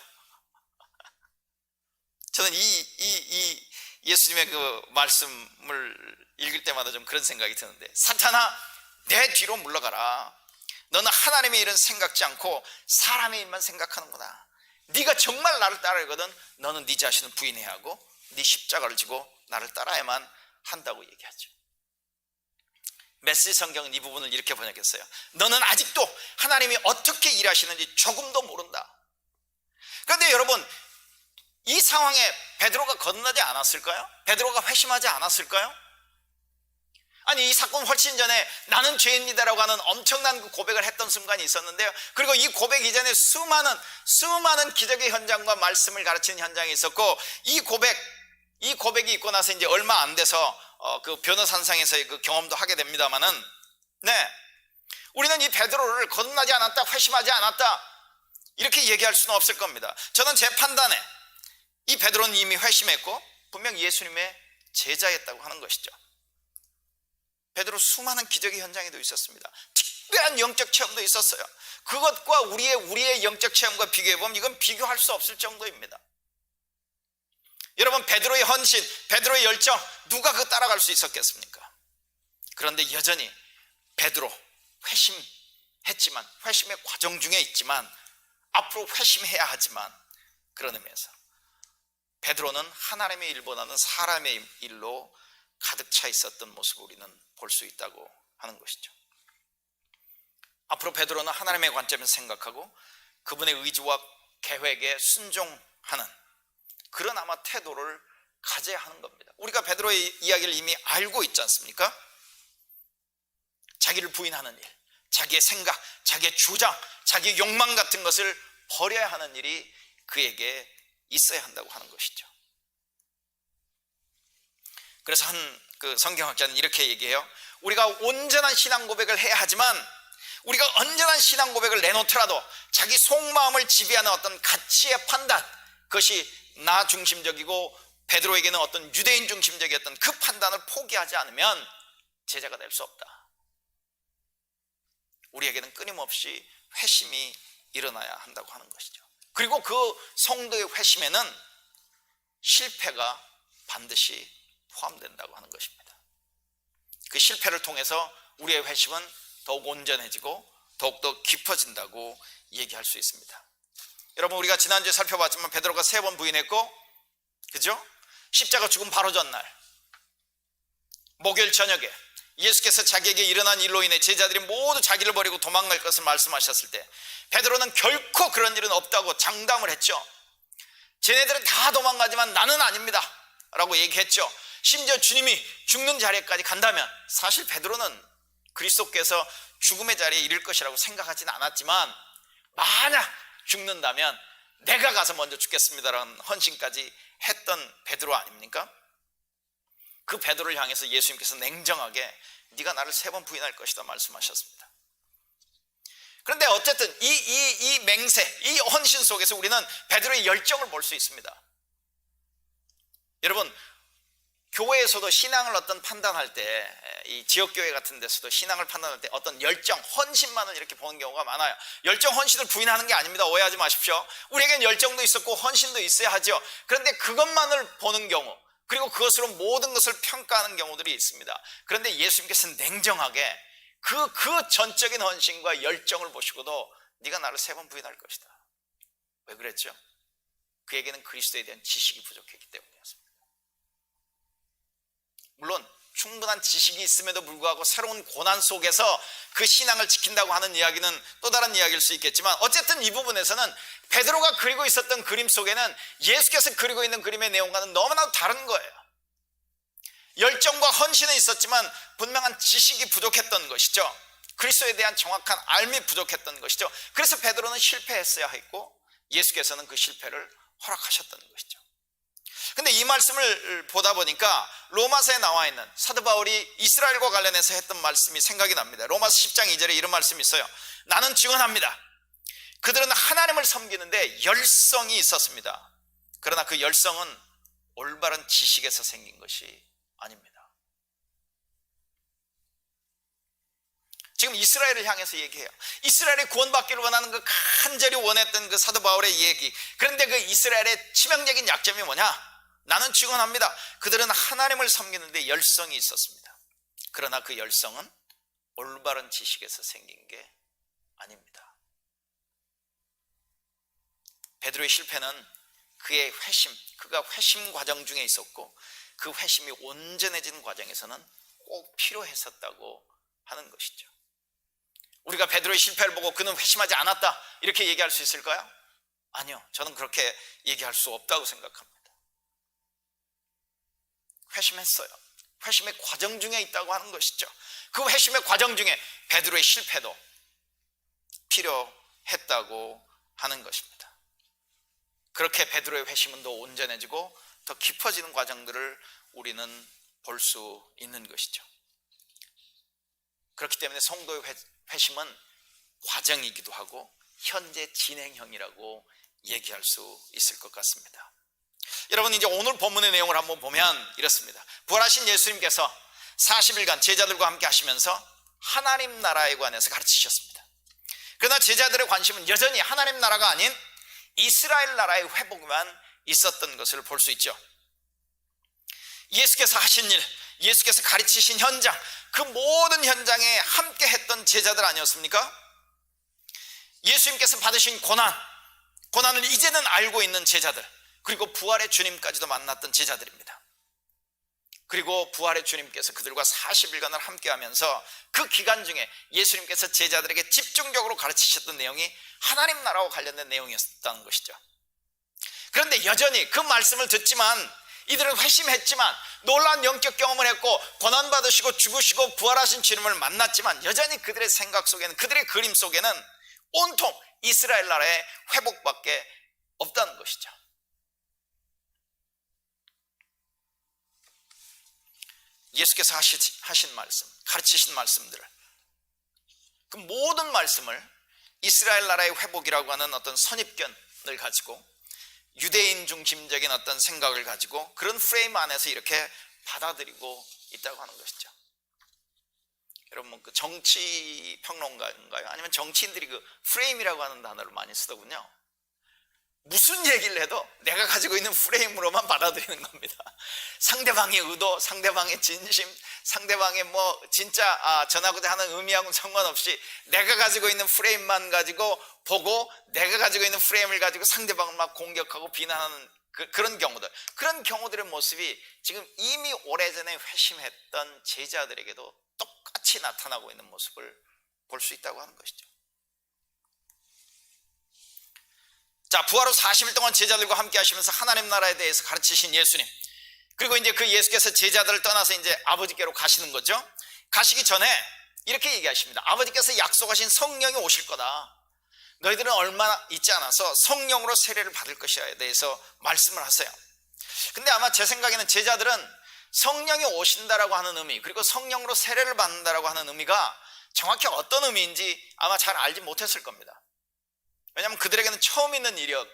저는 이 예수님의 그 말씀을 읽을 때마다 좀 그런 생각이 드는데, 사탄아, 내 뒤로 물러가라. 너는 하나님의 일은 생각지 않고 사람의 일만 생각하는구나. 네가 정말 나를 따르거든 너는 네 자신을 부인해야 하고 네 십자가를 지고 나를 따라야만 한다고 얘기하죠. 메시지 성경은 이 부분을 이렇게 번역했어요. 너는 아직도 하나님이 어떻게 일하시는지 조금도 모른다. 그런데 여러분, 이 상황에 베드로가 거듭나지 않았을까요? 베드로가 회심하지 않았을까요? 아니, 이 사건 훨씬 전에 나는 죄인이다라고 하는 엄청난 그 고백을 했던 순간이 있었는데요. 그리고 이 고백 이전에 수많은 기적의 현장과 말씀을 가르치는 현장이 있었고, 이 고백이 있고 나서 이제 얼마 안 돼서 그 변호산상에서의 그 경험도 하게 됩니다만은, 네, 우리는 이 베드로를 거듭나지 않았다, 회심하지 않았다 이렇게 얘기할 수는 없을 겁니다. 저는 제 판단에 이 베드로는 이미 회심했고 분명 예수님의 제자였다고 하는 것이죠. 베드로 수많은 기적의 현장에도 있었습니다. 특별한 영적 체험도 있었어요. 그것과 우리의 영적 체험과 비교해보면 이건 비교할 수 없을 정도입니다. 여러분, 베드로의 헌신, 베드로의 열정, 누가 그 따라갈 수 있었겠습니까? 그런데 여전히 베드로 회심했지만, 회심의 과정 중에 있지만, 앞으로 회심해야 하지만, 그런 의미에서 베드로는 하나님의 일보다는 사람의 일로 가득 차 있었던 모습을 우리는 볼 수 있다고 하는 것이죠. 앞으로 베드로는 하나님의 관점에서 생각하고 그분의 의지와 계획에 순종하는 그런 아마 태도를 가져야 하는 겁니다. 우리가 베드로의 이야기를 이미 알고 있지 않습니까? 자기를 부인하는 일, 자기의 생각, 자기의 주장, 자기의 욕망 같은 것을 버려야 하는 일이 그에게 있어야 한다고 하는 것이죠. 그래서 한 그 성경학자는 이렇게 얘기해요. 우리가 온전한 신앙 고백을 해야 하지만, 우리가 온전한 신앙 고백을 내놓더라도 자기 속마음을 지배하는 어떤 가치의 판단, 그것이 나 중심적이고 베드로에게는 어떤 유대인 중심적이었던 그 판단을 포기하지 않으면 제자가 될 수 없다. 우리에게는 끊임없이 회심이 일어나야 한다고 하는 것이죠. 그리고 그 성도의 회심에는 실패가 반드시 포함된다고 하는 것입니다. 그 실패를 통해서 우리의 회심은 더욱 온전해지고 더욱더 깊어진다고 얘기할 수 있습니다. 여러분, 우리가 지난주에 살펴봤지만 베드로가 3번 부인했고, 그죠? 십자가 죽음 바로 전날 목요일 저녁에 예수께서 자기에게 일어난 일로 인해 제자들이 모두 자기를 버리고 도망갈 것을 말씀하셨을 때 베드로는 결코 그런 일은 없다고 장담을 했죠. 쟤네들은 다 도망가지만 나는 아닙니다 라고 얘기했죠. 심지어 주님이 죽는 자리까지 간다면, 사실 베드로는 그리스도께서 죽음의 자리에 이를 것이라고 생각하지는 않았지만, 만약 죽는다면 내가 가서 먼저 죽겠습니다라는 헌신까지 했던 베드로 아닙니까? 그 베드로를 향해서 예수님께서 냉정하게 네가 나를 3번 부인할 것이다 말씀하셨습니다. 그런데 어쨌든 이 맹세, 이 헌신 속에서 우리는 베드로의 열정을 볼 수 있습니다. 여러분, 교회에서도 신앙을 어떤 판단할 때, 이 지역교회 같은 데서도 신앙을 판단할 때 어떤 열정, 헌신만을 이렇게 보는 경우가 많아요. 열정, 헌신을 부인하는 게 아닙니다. 오해하지 마십시오. 우리에겐 열정도 있었고 헌신도 있어야 하죠. 그런데 그것만을 보는 경우, 그리고 그것으로 모든 것을 평가하는 경우들이 있습니다. 그런데 예수님께서는 냉정하게 그 전적인 헌신과 열정을 보시고도 네가 나를 3번 부인할 것이다. 왜 그랬죠? 그에게는 그리스도에 대한 지식이 부족했기 때문이었습니다. 물론 충분한 지식이 있음에도 불구하고 새로운 고난 속에서 그 신앙을 지킨다고 하는 이야기는 또 다른 이야기일 수 있겠지만, 어쨌든 이 부분에서는 베드로가 그리고 있었던 그림 속에는 예수께서 그리고 있는 그림의 내용과는 너무나도 다른 거예요. 열정과 헌신은 있었지만 분명한 지식이 부족했던 것이죠. 그리스도에 대한 정확한 알미 부족했던 것이죠. 그래서 베드로는 실패했어야 했고 예수께서는 그 실패를 허락하셨던 것이죠. 근데 이 말씀을 보다 보니까 로마서에 나와 있는 사도 바울이 이스라엘과 관련해서 했던 말씀이 생각이 납니다. 로마서 10장 2절에 이런 말씀이 있어요. 나는 증언합니다. 그들은 하나님을 섬기는데 열성이 있었습니다. 그러나 그 열성은 올바른 지식에서 생긴 것이 아닙니다. 지금 이스라엘을 향해서 얘기해요. 이스라엘이 구원받기를 원하는 그 간절히 원했던 그 사도 바울의 얘기. 그런데 그 이스라엘의 치명적인 약점이 뭐냐? 나는 증언합니다. 그들은 하나님을 섬기는데 열성이 있었습니다. 그러나 그 열성은 올바른 지식에서 생긴 게 아닙니다. 베드로의 실패는 그의 회심, 그가 회심 과정 중에 있었고 그 회심이 온전해진 과정에서는 꼭 필요했었다고 하는 것이죠. 우리가 베드로의 실패를 보고 그는 회심하지 않았다 이렇게 얘기할 수 있을까요? 아니요, 저는 그렇게 얘기할 수 없다고 생각합니다. 회심했어요. 회심의 과정 중에 있다고 하는 것이죠. 그 회심의 과정 중에 베드로의 실패도 필요했다고 하는 것입니다. 그렇게 베드로의 회심은 더 온전해지고 더 깊어지는 과정들을 우리는 볼 수 있는 것이죠. 그렇기 때문에 성도의 회심은 과정이기도 하고 현재 진행형이라고 얘기할 수 있을 것 같습니다. 여러분, 이제 오늘 본문의 내용을 한번 보면 이렇습니다. 부활하신 예수님께서 40일간 제자들과 함께 하시면서 하나님 나라에 관해서 가르치셨습니다. 그러나 제자들의 관심은 여전히 하나님 나라가 아닌 이스라엘 나라의 회복만 있었던 것을 볼 수 있죠. 예수께서 하신 일, 예수께서 가르치신 현장, 그 모든 현장에 함께 했던 제자들 아니었습니까? 예수님께서 받으신 고난을 이제는 알고 있는 제자들, 그리고 부활의 주님까지도 만났던 제자들입니다. 그리고 부활의 주님께서 그들과 40일간을 함께 하면서 그 기간 중에 예수님께서 제자들에게 집중적으로 가르치셨던 내용이 하나님 나라와 관련된 내용이었다는 것이죠. 그런데 여전히 그 말씀을 듣지만 이들은 회심했지만 놀라운 영적 경험을 했고 고난받으시고 죽으시고 부활하신 주님을 만났지만 여전히 그들의 생각 속에는, 그들의 그림 속에는 온통 이스라엘 나라의 회복밖에 없다는 것이죠. 예수께서 하신 말씀, 가르치신 말씀들을, 그 모든 말씀을 이스라엘 나라의 회복이라고 하는 어떤 선입견을 가지고 유대인 중심적인 어떤 생각을 가지고 그런 프레임 안에서 이렇게 받아들이고 있다고 하는 것이죠. 여러분, 그 정치 평론가인가요? 아니면 정치인들이 그 프레임이라고 하는 단어를 많이 쓰더군요. 무슨 얘기를 해도 내가 가지고 있는 프레임으로만 받아들이는 겁니다. 상대방의 의도, 상대방의 진심, 상대방의 진짜 전하고자 하는 의미하고는 상관없이 내가 가지고 있는 프레임만 가지고 보고 내가 가지고 있는 프레임을 가지고 상대방을 막 공격하고 비난하는 그런 경우들의 모습이 지금 이미 오래전에 회심했던 제자들에게도 똑같이 나타나고 있는 모습을 볼 수 있다고 하는 것이죠. 자, 부활 후 40일 동안 제자들과 함께 하시면서 하나님 나라에 대해서 가르치신 예수님, 그리고 이제 그 예수께서 제자들을 떠나서 이제 아버지께로 가시는 거죠. 가시기 전에 이렇게 얘기하십니다. 아버지께서 약속하신 성령이 오실 거다. 너희들은 얼마 있지 않아서 성령으로 세례를 받을 것이에 대해서 말씀을 하세요. 근데 아마 제 생각에는 제자들은 성령이 오신다라고 하는 의미, 그리고 성령으로 세례를 받는다라고 하는 의미가 정확히 어떤 의미인지 아마 잘 알지 못했을 겁니다. 왜냐하면 그들에게는 처음 있는 일이었,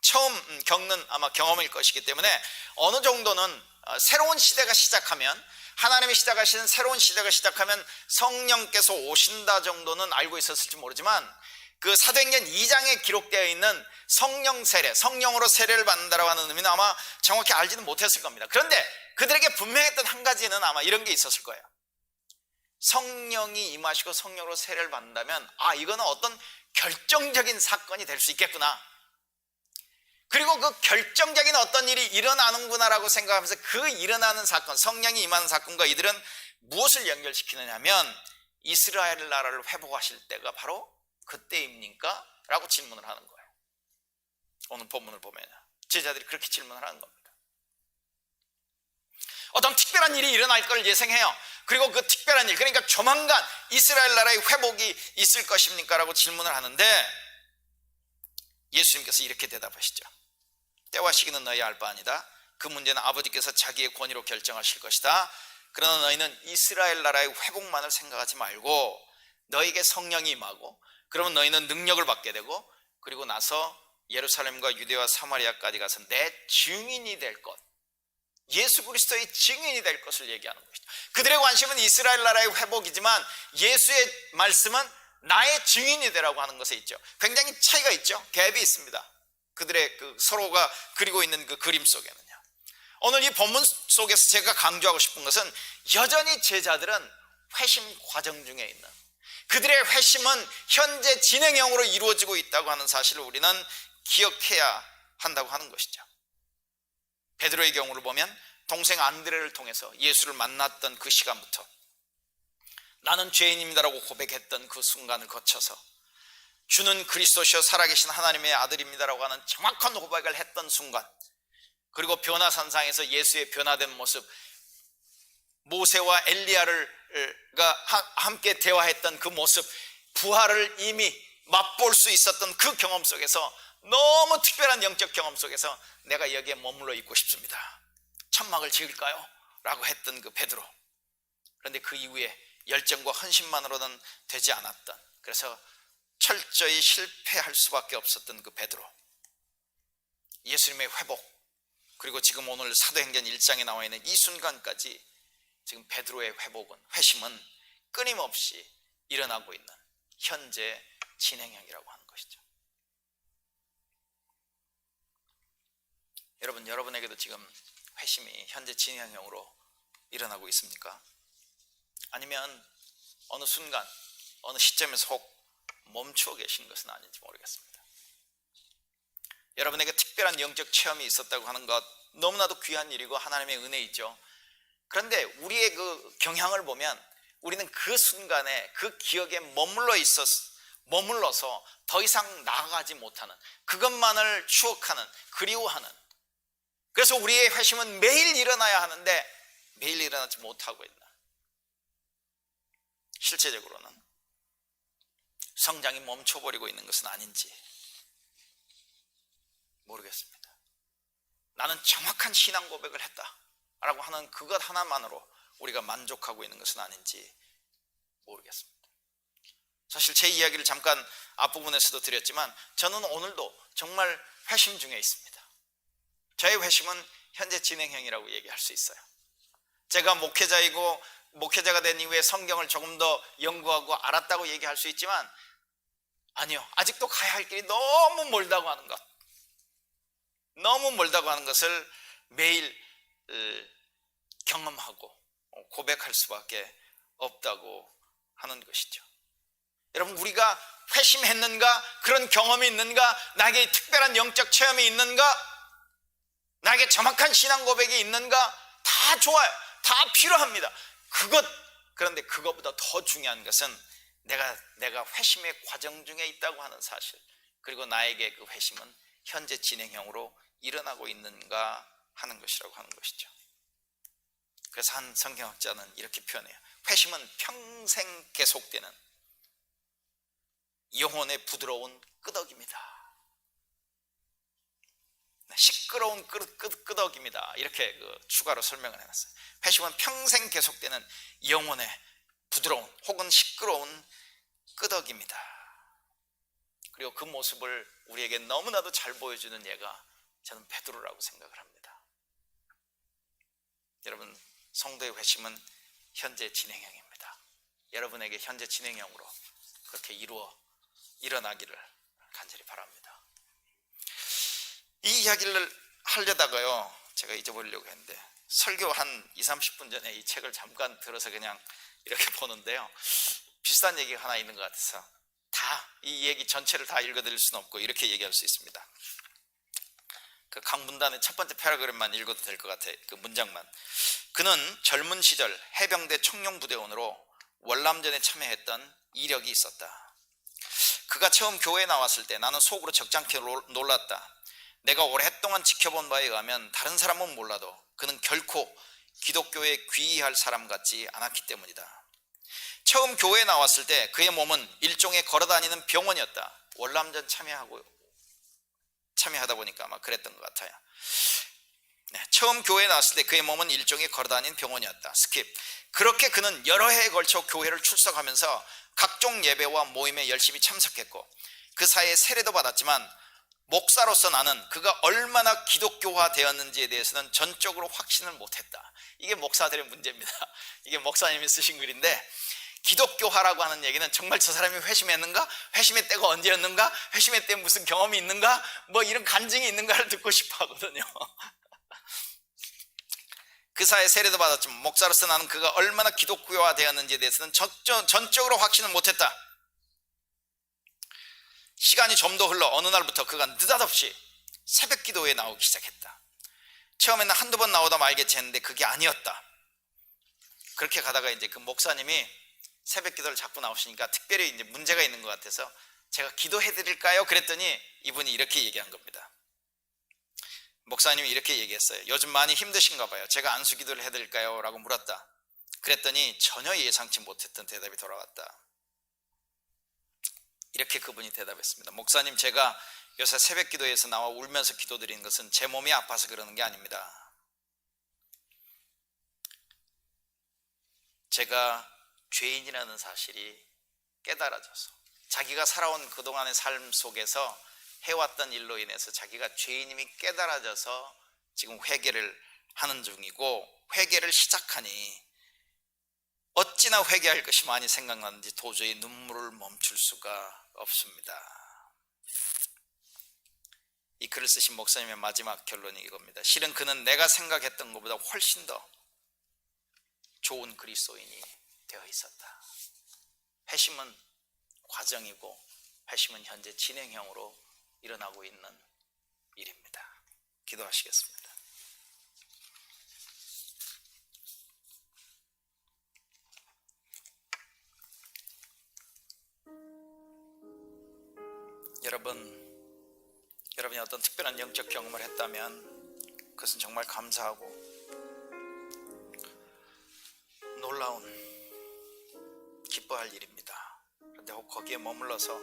처음 겪는 아마 경험일 것이기 때문에 어느 정도는 새로운 시대가 시작하면, 하나님이 시작하시는 새로운 시대가 시작하면 성령께서 오신다 정도는 알고 있었을지 모르지만 그 사도행전 2장에 기록되어 있는 성령 세례, 성령으로 세례를 받는다라고 하는 의미는 아마 정확히 알지는 못했을 겁니다. 그런데 그들에게 분명했던 한 가지는 아마 이런 게 있었을 거예요. 성령이 임하시고 성령으로 세례를 받는다면 이거는 어떤 결정적인 사건이 될 수 있겠구나, 그리고 그 결정적인 어떤 일이 일어나는구나라고 생각하면서 그 일어나는 사건, 성령이 임하는 사건과 이들은 무엇을 연결시키느냐 하면 이스라엘 나라를 회복하실 때가 바로 그때입니까? 라고 질문을 하는 거예요. 오늘 본문을 보면 제자들이 그렇게 질문을 하는 겁니다. 어떤 특별한 일이 일어날 걸 예상해요. 그리고 그 특별한 일, 그러니까 조만간 이스라엘 나라의 회복이 있을 것입니까? 라고 질문을 하는데 예수님께서 이렇게 대답하시죠. 때와 시기는 너희 알 바 아니다. 그 문제는 아버지께서 자기의 권위로 결정하실 것이다. 그러나 너희는 이스라엘 나라의 회복만을 생각하지 말고 너희에게 성령이 임하고 그러면 너희는 능력을 받게 되고 그리고 나서 예루살렘과 유대와 사마리아까지 가서 내 증인이 될 것, 예수 그리스도의 증인이 될 것을 얘기하는 것이죠. 그들의 관심은 이스라엘 나라의 회복이지만 예수의 말씀은 나의 증인이 되라고 하는 것에 있죠. 굉장히 차이가 있죠. 갭이 있습니다. 그들의 그 서로가 그리고 있는 그 그림 속에는요. 오늘 이 본문 속에서 제가 강조하고 싶은 것은 여전히 제자들은 회심 과정 중에 있는, 그들의 회심은 현재 진행형으로 이루어지고 있다고 하는 사실을 우리는 기억해야 한다고 하는 것이죠. 베드로의 경우를 보면 동생 안드레를 통해서 예수를 만났던 그 시간부터 나는 죄인입니다라고 고백했던 그 순간을 거쳐서 주는 그리스도시요 살아계신 하나님의 아들입니다라고 하는 정확한 고백을 했던 순간, 그리고 변화산상에서 예수의 변화된 모습, 모세와 엘리야가 함께 대화했던 그 모습, 부활을 이미 맛볼 수 있었던 그 경험 속에서, 너무 특별한 영적 경험 속에서 내가 여기에 머물러 있고 싶습니다, 천막을 지을까요? 라고 했던 그 베드로. 그런데 그 이후에 열정과 헌신만으로는 되지 않았던, 그래서 철저히 실패할 수밖에 없었던 그 베드로, 예수님의 회복, 그리고 지금 오늘 사도행전 1장에 나와 있는 이 순간까지 지금 베드로의 회복은, 회심은 끊임없이 일어나고 있는 현재 진행형이라고 하는 것이죠. 여러분, 여러분에게도 지금 회심이 현재 진행형으로 일어나고 있습니까? 아니면 어느 순간, 어느 시점에서 혹 멈추어 계신 것은 아닌지 모르겠습니다. 여러분에게 특별한 영적 체험이 있었다고 하는 것, 너무나도 귀한 일이고 하나님의 은혜이죠. 그런데 우리의 그 경향을 보면 우리는 그 순간에 그 기억에 머물러서 더 이상 나아가지 못하는, 그것만을 추억하는, 그리워하는, 그래서 우리의 회심은 매일 일어나야 하는데 매일 일어나지 못하고 있는, 실제적으로는 성장이 멈춰버리고 있는 것은 아닌지 모르겠습니다. 나는 정확한 신앙 고백을 했다라고 하는 그것 하나만으로 우리가 만족하고 있는 것은 아닌지 모르겠습니다. 사실 제 이야기를 잠깐 앞부분에서도 드렸지만 저는 오늘도 정말 회심 중에 있습니다. 저의 회심은 현재 진행형이라고 얘기할 수 있어요. 제가 목회자가 된 이후에 성경을 조금 더 연구하고 알았다고 얘기할 수 있지만, 아니요, 아직도 가야 할 길이 너무 멀다고 하는 것, 너무 멀다고 하는 것을 매일 경험하고 고백할 수밖에 없다고 하는 것이죠. 여러분, 우리가 회심했는가? 그런 경험이 있는가? 나에게 특별한 영적 체험이 있는가? 나에게 정확한 신앙 고백이 있는가? 다 좋아요. 다 필요합니다. 그런데 그것보다 더 중요한 것은 내가 회심의 과정 중에 있다고 하는 사실, 그리고 나에게 그 회심은 현재 진행형으로 일어나고 있는가 하는 것이라고 하는 것이죠. 그래서 한 성경학자는 이렇게 표현해요. 회심은 평생 계속되는 영혼의 부드러운 끄덕입니다. 시끄러운 끄덕입니다. 이렇게 추가로 설명을 해놨어요. 회심은 평생 계속되는 영혼의 부드러운 혹은 시끄러운 끄덕입니다. 그리고 그 모습을 우리에게 너무나도 잘 보여주는 예가 저는 베드로라고 생각을 합니다. 여러분, 성도의 회심은 현재 진행형입니다. 여러분에게 현재 진행형으로 그렇게 일어나기를 간절히 바랍니다. 이 이야기를 하려다가요, 제가 잊어버리려고 했는데 설교 한 20-30분 전에 이 책을 잠깐 들어서 그냥 이렇게 보는데요, 비슷한 얘기가 하나 있는 것 같아서 이 얘기 전체를 다 읽어드릴 수는 없고 이렇게 얘기할 수 있습니다. 그 강문단의 첫 번째 패러그램만 읽어도 될 것 같아요. 그 문장만. 그는 젊은 시절 해병대 청룡부대원으로 월남전에 참여했던 이력이 있었다. 그가 처음 교회에 나왔을 때 나는 속으로 적잖게 놀랐다. 내가 오랫동안 지켜본 바에 의하면 다른 사람은 몰라도 그는 결코 기독교에 귀의할 사람 같지 않았기 때문이다. 처음 교회에 나왔을 때 그의 몸은 일종의 걸어다니는 병원이었다. 월남전 참여하다 보니까 아마 그랬던 것 같아요. 처음 교회에 나왔을 때 그의 몸은 일종의 걸어다니는 병원이었다. 스킵. 그렇게 그는 여러 해에 걸쳐 교회를 출석하면서 각종 예배와 모임에 열심히 참석했고 그 사이에 세례도 받았지만 목사로서 나는 그가 얼마나 기독교화 되었는지에 대해서는 전적으로 확신을 못했다. 이게 목사들의 문제입니다. 이게 목사님이 쓰신 글인데, 기독교화라고 하는 얘기는 정말 저 사람이 회심했는가? 회심의 때가 언제였는가? 회심의 때 무슨 경험이 있는가? 뭐 이런 간증이 있는가를 듣고 싶어 하거든요. 그 사이에 세례도 받았지만 목사로서 나는 그가 얼마나 기독교화 되었는지에 대해서는 전적으로 확신을 못했다. 시간이 좀 더 흘러 어느 날부터 그가 느닷없이 새벽 기도에 나오기 시작했다. 처음에는 한두 번 나오다 말겠지 했는데 그게 아니었다. 그렇게 가다가 이제 그 목사님이 새벽 기도를 자꾸 나오시니까 특별히 이제 문제가 있는 것 같아서 제가 기도해 드릴까요? 그랬더니 이분이 이렇게 얘기한 겁니다. 목사님이 이렇게 얘기했어요. 요즘 많이 힘드신가 봐요. 제가 안수 기도를 해드릴까요? 라고 물었다. 그랬더니 전혀 예상치 못했던 대답이 돌아왔다. 이렇게 그분이 대답했습니다. 목사님, 제가 요새 새벽 기도에서 나와 울면서 기도드리는 것은 제 몸이 아파서 그러는 게 아닙니다. 제가 죄인이라는 사실이 깨달아져서 자기가 살아온 그동안의 삶 속에서 해왔던 일로 인해서 자기가 죄인임이 깨달아져서 지금 회개를 하는 중이고, 회개를 시작하니 어찌나 회개할 것이 많이 생각나는지 도저히 눈물을 멈출 수가 없습니다. 이 글을 쓰신 목사님의 마지막 결론이 이겁니다. 실은 그는 내가 생각했던 것보다 훨씬 더 좋은 그리스도인이 되어 있었다. 회심은 과정이고 회심은 현재 진행형으로 일어나고 있는 일입니다. 기도하시겠습니다. 여러분이 어떤 특별한 영적 경험을 했다면 그것은 정말 감사하고 놀라운 기뻐할 일입니다. 그런데 혹 거기에 머물러서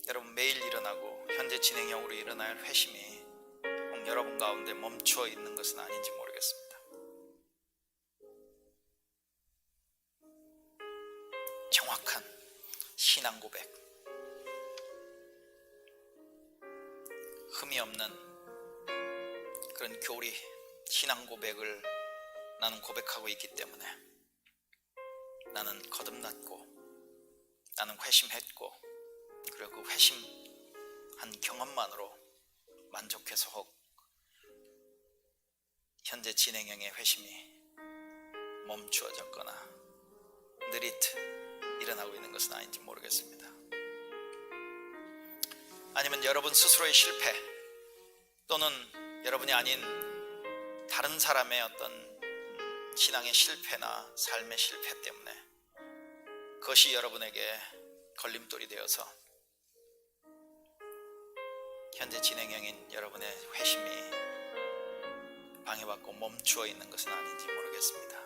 여러분 매일 일어나고 현재 진행형으로 일어날 회심이 혹 여러분 가운데 멈춰 있는 것은 아닌지 모르겠습니다. 정확한 신앙 고백, 흠이 없는 그런 교리, 신앙 고백을 나는 고백하고 있기 때문에 나는 거듭났고 나는 회심했고, 그리고 그 회심한 경험만으로 만족해서 혹 현재 진행형의 회심이 멈추어졌거나 느릿 일어나고 있는 것은 아닌지 모르겠습니다. 아니면 여러분 스스로의 실패 또는 여러분이 아닌 다른 사람의 어떤 신앙의 실패나 삶의 실패 때문에 그것이 여러분에게 걸림돌이 되어서 현재 진행형인 여러분의 회심이 방해받고 멈추어 있는 것은 아닌지 모르겠습니다.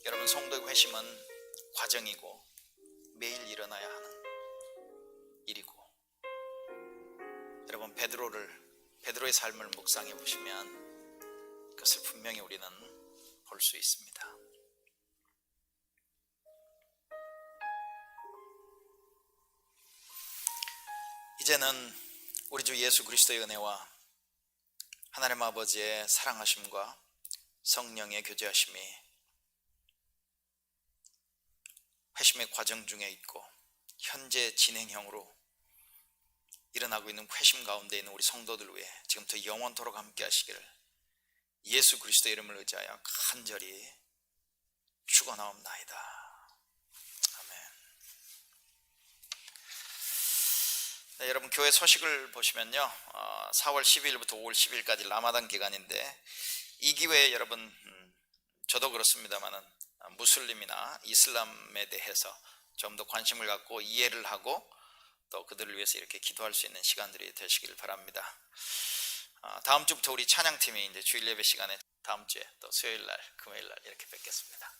여러분 성도의 회심은 과정이고 매일 일어나야 하는 일이고, 여러분 베드로의 삶을 묵상해 보시면 그것을 분명히 우리는 볼 수 있습니다. 이제는 우리 주 예수 그리스도의 은혜와 하나님 아버지의 사랑하심과 성령의 교제하심이 회심의 과정 중에 있고 현재 진행형으로 일어나고 있는 회심 가운데 있는 우리 성도들 위해 지금부터 영원토록 함께 하시기를 예수 그리스도의 이름을 의지하여 간절히 축원하옵나이다. 아멘. 네, 여러분 교회 소식을 보시면요, 4월 12일부터 5월 10일까지 라마단 기간인데 이 기회에 여러분 저도 그렇습니다만은 무슬림이나 이슬람에 대해서 좀 더 관심을 갖고 이해를 하고 또 그들을 위해서 이렇게 기도할 수 있는 시간들이 되시길 바랍니다. 다음 주부터 우리 찬양팀이 이제 주일 예배 시간에 다음 주에 또 수요일 날, 금요일 날 이렇게 뵙겠습니다.